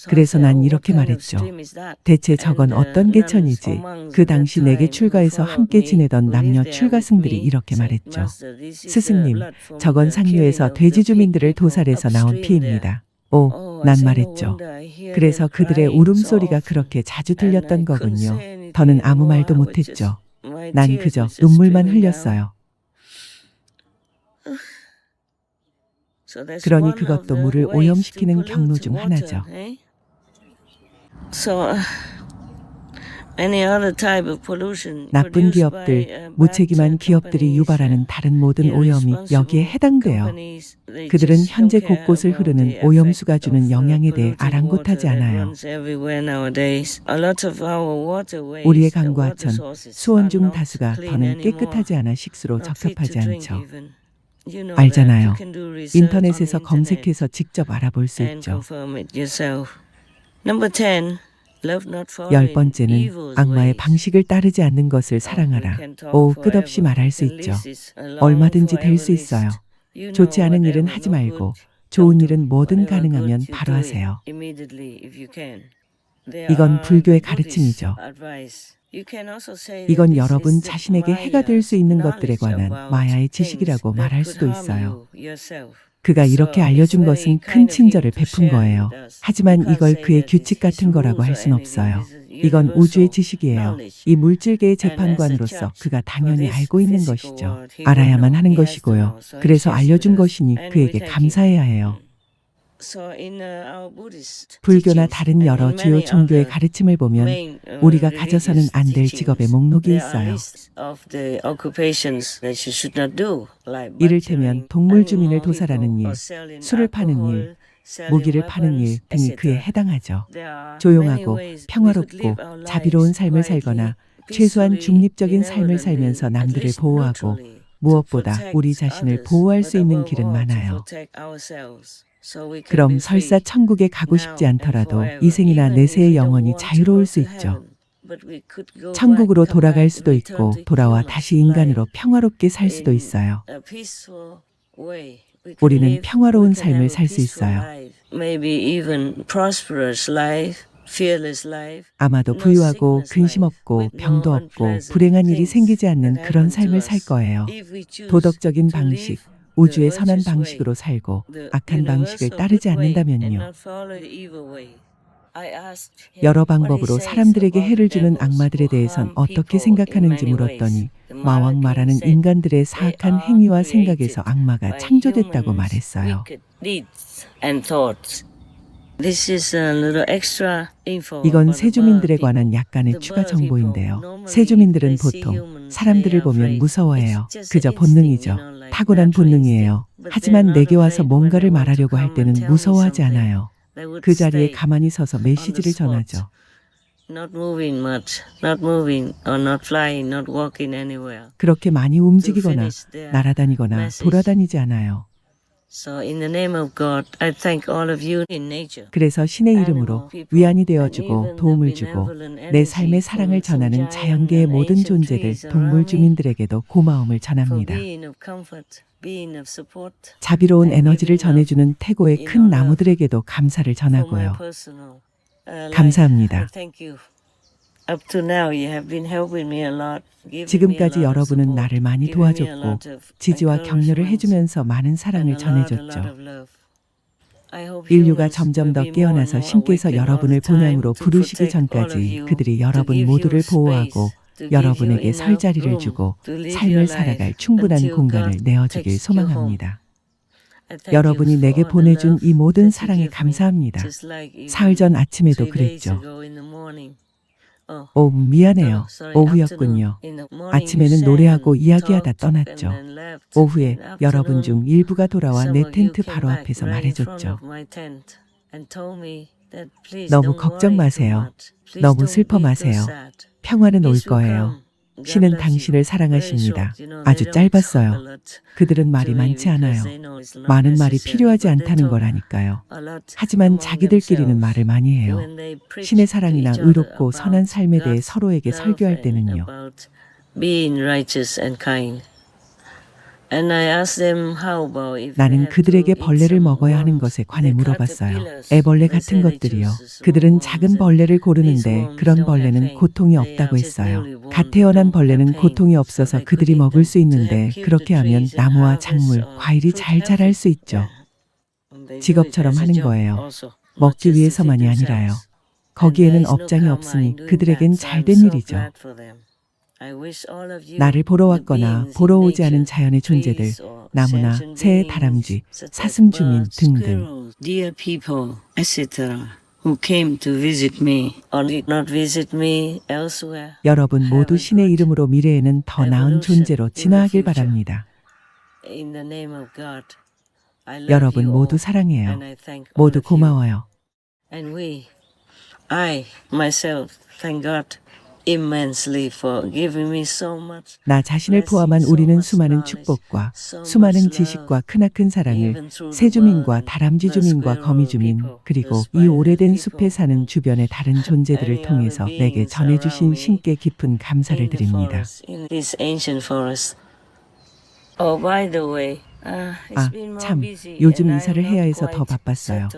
그래서 난 이렇게 말했죠. 대체 저건 어떤 개천이지? 그 당시 내게 출가해서 함께 지내던 남녀 출가승들이 이렇게 말했죠. 스승님, 저건 상류에서 돼지 주민들을 도살해서 나온 피입니다. 난 말했죠. 그래서 그들의 울음소리가 그렇게 자주 들렸던 거군요. 더는 아무 말도 못했죠. 난 그저 눈물만 흘렸어요. 그러니 그것도 물을 오염시키는 경로 중 하나죠. 나쁜 기업들, 무책임한 기업들이 유발하는 다른 모든 오염이 여기에 해당돼요. 그들은 현재 곳곳을 흐르는 오염수가 주는 영향에 대해 아랑곳하지 않아요. 우리의 강과 하천, 수원 중 다수가 더는 깨끗하지 않아 식수로 적합하지 않죠. 알잖아요. 인터넷에서 검색해서 직접 알아볼 수 있죠. 10번째는 악마의 방식을 따르지 않는 것을 사랑하라. 끝없이 말할 수 있죠. 얼마든지 될 수 있어요. 좋지 않은 일은 하지 말고 좋은 일은 뭐든 가능하면 바로 하세요. 이건 불교의 가르침이죠. 이건 여러분 자신에게 해가 될 수 있는 것들에 관한 마야의 지식이라고 말할 수도 있어요. 그가 이렇게 알려준 것은 큰 친절을 베푼 거예요. 하지만 이걸 그의 규칙 같은 거라고 할 순 없어요. 이건 우주의 지식이에요. 이 물질계의 재판관으로서 그가 당연히 알고 있는 것이죠. 알아야만 하는 것이고요. 그래서 알려준 것이니 그에게 감사해야 해요. 불교나 다른 여러 주요 종교의 가르침을 보면 우리가 가져서는 안 될 직업의 목록이 있어요. 이를테면 동물 주민을 도살하는 일, 술을 파는 일, 무기를 파는 일 등이 그에 해당하죠. 조용하고 평화롭고 자비로운 삶을 살거나 최소한 중립적인 삶을 살면서 남들을 보호하고 무엇보다 우리 자신을 보호할 수 있는 길은 많아요. 그럼 설사 천국에 가고 싶지 않더라도 이생이나 내세의 영혼이 자유로울 수 있죠. 천국으로 돌아갈 수도 있고 돌아와 다시 인간으로 평화롭게 살 수도 있어요. 우리는 평화로운 삶을 살 수 있어요. 아마도 부유하고 근심 없고 병도 없고 불행한 일이 생기지 않는 그런 삶을 살 거예요. 도덕적인 방식, 우주의 선한 방식으로 살고 악한 방식을 따르지 않는다면요. 여러 방법으로 사람들에게 해를 주는 악마들에 대해선 어떻게 생각하는지 물었더니 마왕 말하는 인간들의 사악한 행위와 생각에서 악마가 창조됐다고 말했어요. 이건 세주민들에 관한 약간의 추가 정보인데요. 세주민들은 보통 사람들을 보면 무서워해요. 그저 본능이죠. 타고난 본능이에요. 하지만 내게 와서 뭔가를 말하려고 할 때는 무서워하지 않아요. 그 자리에 가만히 서서 메시지를 전하죠. 그렇게 많이 움직이거나 날아다니거나 돌아다니지 않아요. 그래서 신의 이름으로 위안이 되어주고 도움을 주고 내 삶의 사랑을 전하는 자연계의 모든 존재들, 동물 주민들에게도 고마움을 전합니다. 자비로운 에너지를 전해주는 태고의 큰 나무들에게도 감사를 전하고요. 감사합니다. 지금까지 여러분은 나를 많이 도와줬고 지지와 격려를 해주면서 많은 사랑을 전해줬죠. 인류가 점점 더 깨어나서 신께서 여러분을 본향으로 부르시기 전까지 그들이 여러분 모두를 보호하고 여러분에게 설 자리를 주고 삶을 살아갈 충분한 공간을 내어주길 소망합니다. 여러분이 내게 보내준 이 모든 사랑에 감사합니다. 사흘 전 아침에도 그랬죠. 미안해요. 오후였군요. 아침에는 노래하고 이야기하다 떠났죠. 오후에 여러분 중 일부가 돌아와 내 텐트 바로 앞에서 말해줬죠. 너무 걱정 마세요. 너무 슬퍼 마세요. 평화는 올 거예요. 신은 당신을 사랑하십니다. 아주 짧았어요. 그들은 말이 많지 않아요. 많은 말이 필요하지 않다는 거라니까요. 하지만 자기들끼리는 말을 많이 해요. 신의 사랑이나 의롭고 선한 삶에 대해 서로에게 설교할 때는요. 나는 그들에게 벌레를 먹어야 하는 것에 관해 물어봤어요. 애벌레 같은 것들이요. 그들은 작은 벌레를 고르는데 그런 벌레는 고통이 없다고 했어요. 갓 태어난 벌레는 고통이 없어서 그들이 먹을 수 있는데 그렇게 하면 나무와 작물, 과일이 잘 자랄 수 있죠. 직업처럼 하는 거예요. 먹기 위해서만이 아니라요. 거기에는 업장이 없으니 그들에겐 잘된 일이죠. 나를 보러 왔거나 보러 오지 않은 자연의 존재들, 나무나 새, 다람쥐, 사슴주민 등등. 여러분 모두 신의 이름으로 미래에는 더 나은 존재로 진화하길 바랍니다. 여러분 모두 사랑해요. 모두 고마워요. 나 자신을 포함한 우리는 수많은 축복과 수많은 지식과 크나큰 사랑을 새주민과 다람쥐 주민과 거미 주민 그리고 이 오래된 숲에 사는 주변의 다른 존재들을 통해서 내게 전해주신 신께 깊은 감사를 드립니다. 참, 요즘 이사를 해야 해서 더 바빴어요.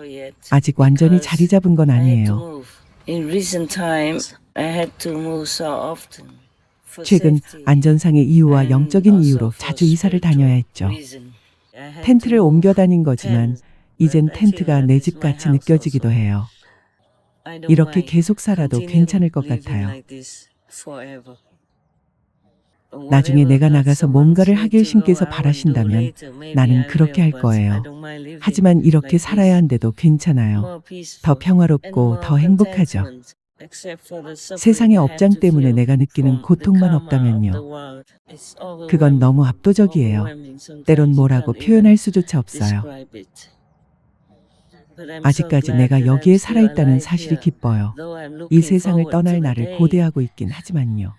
아직 완전히 자리 잡은 건 아니에요. 최근 안전상의 이유와 영적인 이유로 자주 이사를 다녀야 했죠. 텐트를 옮겨 다닌 거지만 이젠 텐트가 내 집 같이 느껴지기도 해요. 이렇게 계속 살아도 괜찮을 것 같아요. 나중에 내가 나가서 뭔가를 하길 신께서 바라신다면 나는 그렇게 할 거예요. 하지만 이렇게 살아야 한데도 괜찮아요. 더 평화롭고 더 행복하죠. 세상의 업장 때문에 내가 느끼는 고통만 없다면요. 그건 너무 압도적이에요. 때론 뭐라고 표현할 수조차 없어요. 아직까지 내가 여기에 살아있다는 사실이 기뻐요. 이 세상을 떠날 나를 고대하고 있긴 하지만요.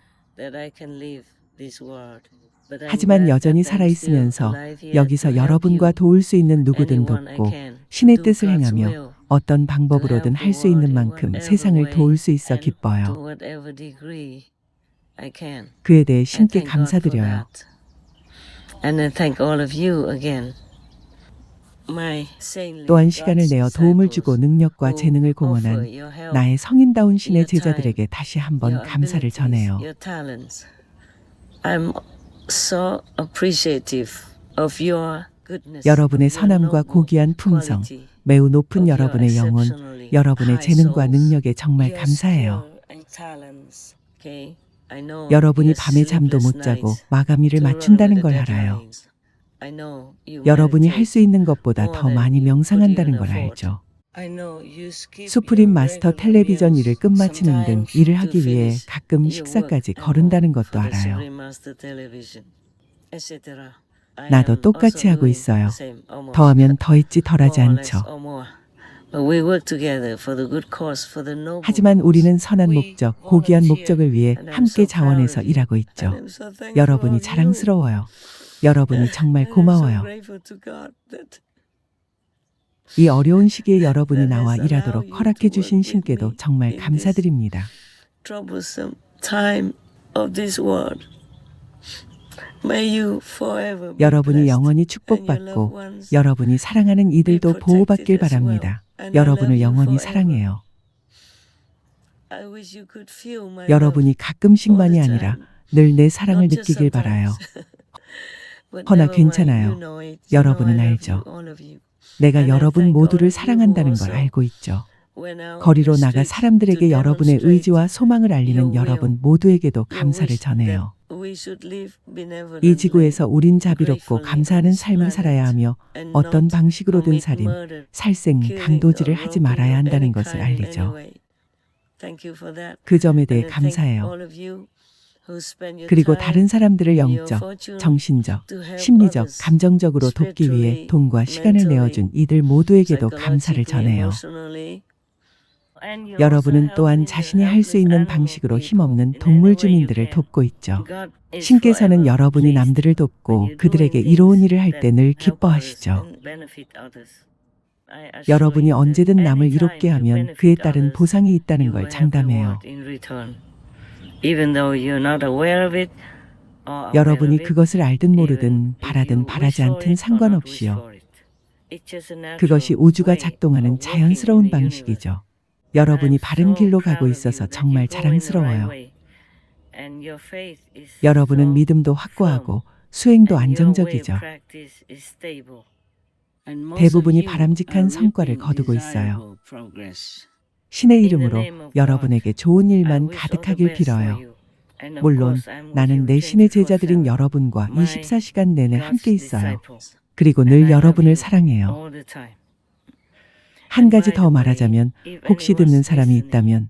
하지만 여전히 살아있으면서 여기서 여러분과 도울 수 있는 누구든 돕고 신의 뜻을 행하며 어떤 방법으로든 할 수 있는 만큼 세상을 도울 수 있어 기뻐요. 그에 대해 신께 감사드려요. 또한 시간을 내어 도움을 주고 능력과 재능을 공헌한 나의 성인다운 신의 제자들에게 다시 한번 감사를 전해요. 여러분의 선함과 고귀한 품성, 매우 높은 여러분의 영혼, 여러분의 재능과 능력에 정말 감사해요. 여러분이 밤에 잠도 못 자고 마감일을 맞춘다는 걸 알아요. 여러분이 할 수 있는 것보다 더 많이 명상한다는 걸 알죠. 수프림 마스터 텔레비전 일을 끝마치는 등 일을 하기 위해 가끔 식사까지 거른다는 것도 알아요. 나도 똑같이 하고 있어요. 더하면 더했지 덜하지 않죠. 하지만 우리는 선한 목적, 고귀한 목적을 위해 함께 자원해서 일하고 있죠. 여러분이 자랑스러워요. 여러분이 정말 고마워요. 이 어려운 시기에 여러분이 나와 일하도록 허락해 주신 신께도 정말 감사드립니다. 여러분이 영원히 축복받고 여러분이 사랑하는 이들도 보호받길 바랍니다. 여러분을 영원히 사랑해요. 여러분이 가끔씩만이 아니라 늘 내 사랑을 느끼길 바라요. 허나 괜찮아요. 여러분은 알죠. 내가 여러분 모두를 사랑한다는 걸 알고 있죠. 거리로 나가 사람들에게 여러분의 의지와 소망을 알리는 여러분 모두에게도 감사를 전해요. 이 지구에서 우린 자비롭고 감사하는 삶을 살아야 하며 어떤 방식으로든 살인, 살생, 강도질을 하지 말아야 한다는 것을 알리죠. 그 점에 대해 감사해요. 그리고 다른 사람들을 영적, 정신적, 심리적, 감정적으로 돕기 위해 돈과 시간을 내어준 이들 모두에게도 감사를 전해요. 여러분은 또한 자신이 할 수 있는 방식으로 힘없는 동물 주민들을 돕고 있죠. 신께서는 여러분이 남들을 돕고 그들에게 이로운 일을 할 때 늘 기뻐하시죠. 여러분이 언제든 남을 이롭게 하면 그에 따른 보상이 있다는 걸 장담해요. 여러분이 그것을 알든 모르든 바라든 바라지 않든 상관없이요. 그것이 우주가 작동하는 자연스러운 방식이죠. 여러분이 바른 길로 가고 있어서 정말 자랑스러워요. 여러분은 믿음도 확고하고 수행도 안정적이죠. 대부분이 바람직한 성과를 거두고 있어요. 신의 이름으로 여러분에게 좋은 일만 가득하길 빌어요. 물론 나는 내 신의 제자들인 여러분과 24시간 내내 함께 있어요. 그리고 늘 여러분을 사랑해요. 한 가지 더 말하자면 혹시 듣는 사람이 있다면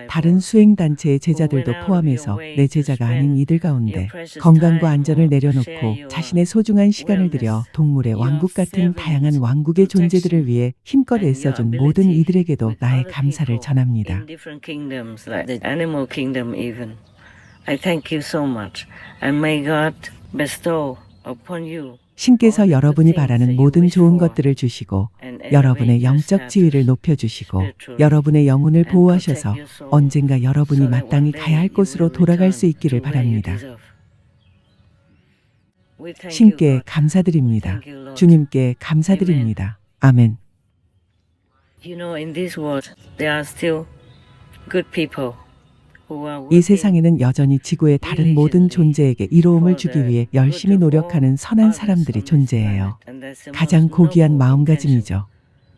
다른 수행단체의 제자들도 포함해서 내 제자가 아닌 이들 가운데 건강과 안전을 내려놓고 자신의 소중한 시간을 들여 동물의 왕국 같은 다양한 왕국의 존재들을 위해 힘껏 애써준 모든 이들에게도 나의 감사를 전합니다. 신께서 여러분이 바라는 모든 좋은 것들을 주시고 여러분의 영적 지위를 높여주시고 여러분의 영혼을 보호하셔서 언젠가 여러분이 마땅히 가야 할 곳으로 돌아갈 수 있기를 바랍니다. 신께 감사드립니다. 주님께 감사드립니다. 아멘. You know, in this world, there are still good people 이 세상에는 여전히 지구의 다른 모든 존재에게 이로움을 주기 위해 열심히 노력하는 선한 사람들이 존재해요. 가장 고귀한 마음가짐이죠.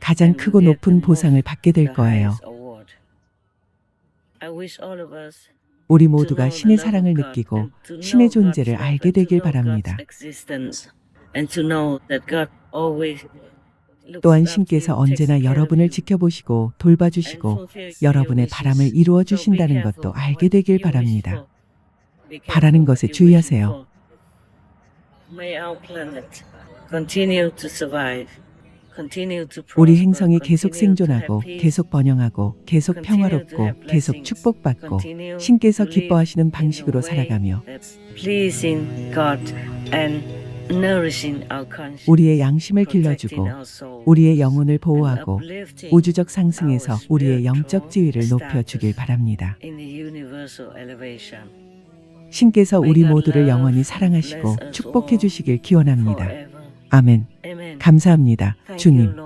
가장 크고 높은 보상을 받게 될 거예요. 우리 모두가 신의 사랑을 느끼고 신의 존재를 알게 되길 바랍니다. 또한 신께서 언제나 여러분을 지켜보시고 돌봐주시고 여러분의 바람을 이루어 주신다는 것도 알게 되길 바랍니다. 바라는 것에 주의하세요. 우리 행성이 계속 생존하고 계속 번영하고 계속 평화롭고 계속 축복받고 신께서 기뻐하시는 방식으로 살아가며 우리의 양심을 길러주고 우리의 영혼을 보호하고 우주적 상승에서 우리의 영적 지위를 높여주길 바랍니다. 신께서 우리 모두를 영원히 사랑하시고 축복해 주시길 기원합니다. 아멘. 감사합니다, 주님.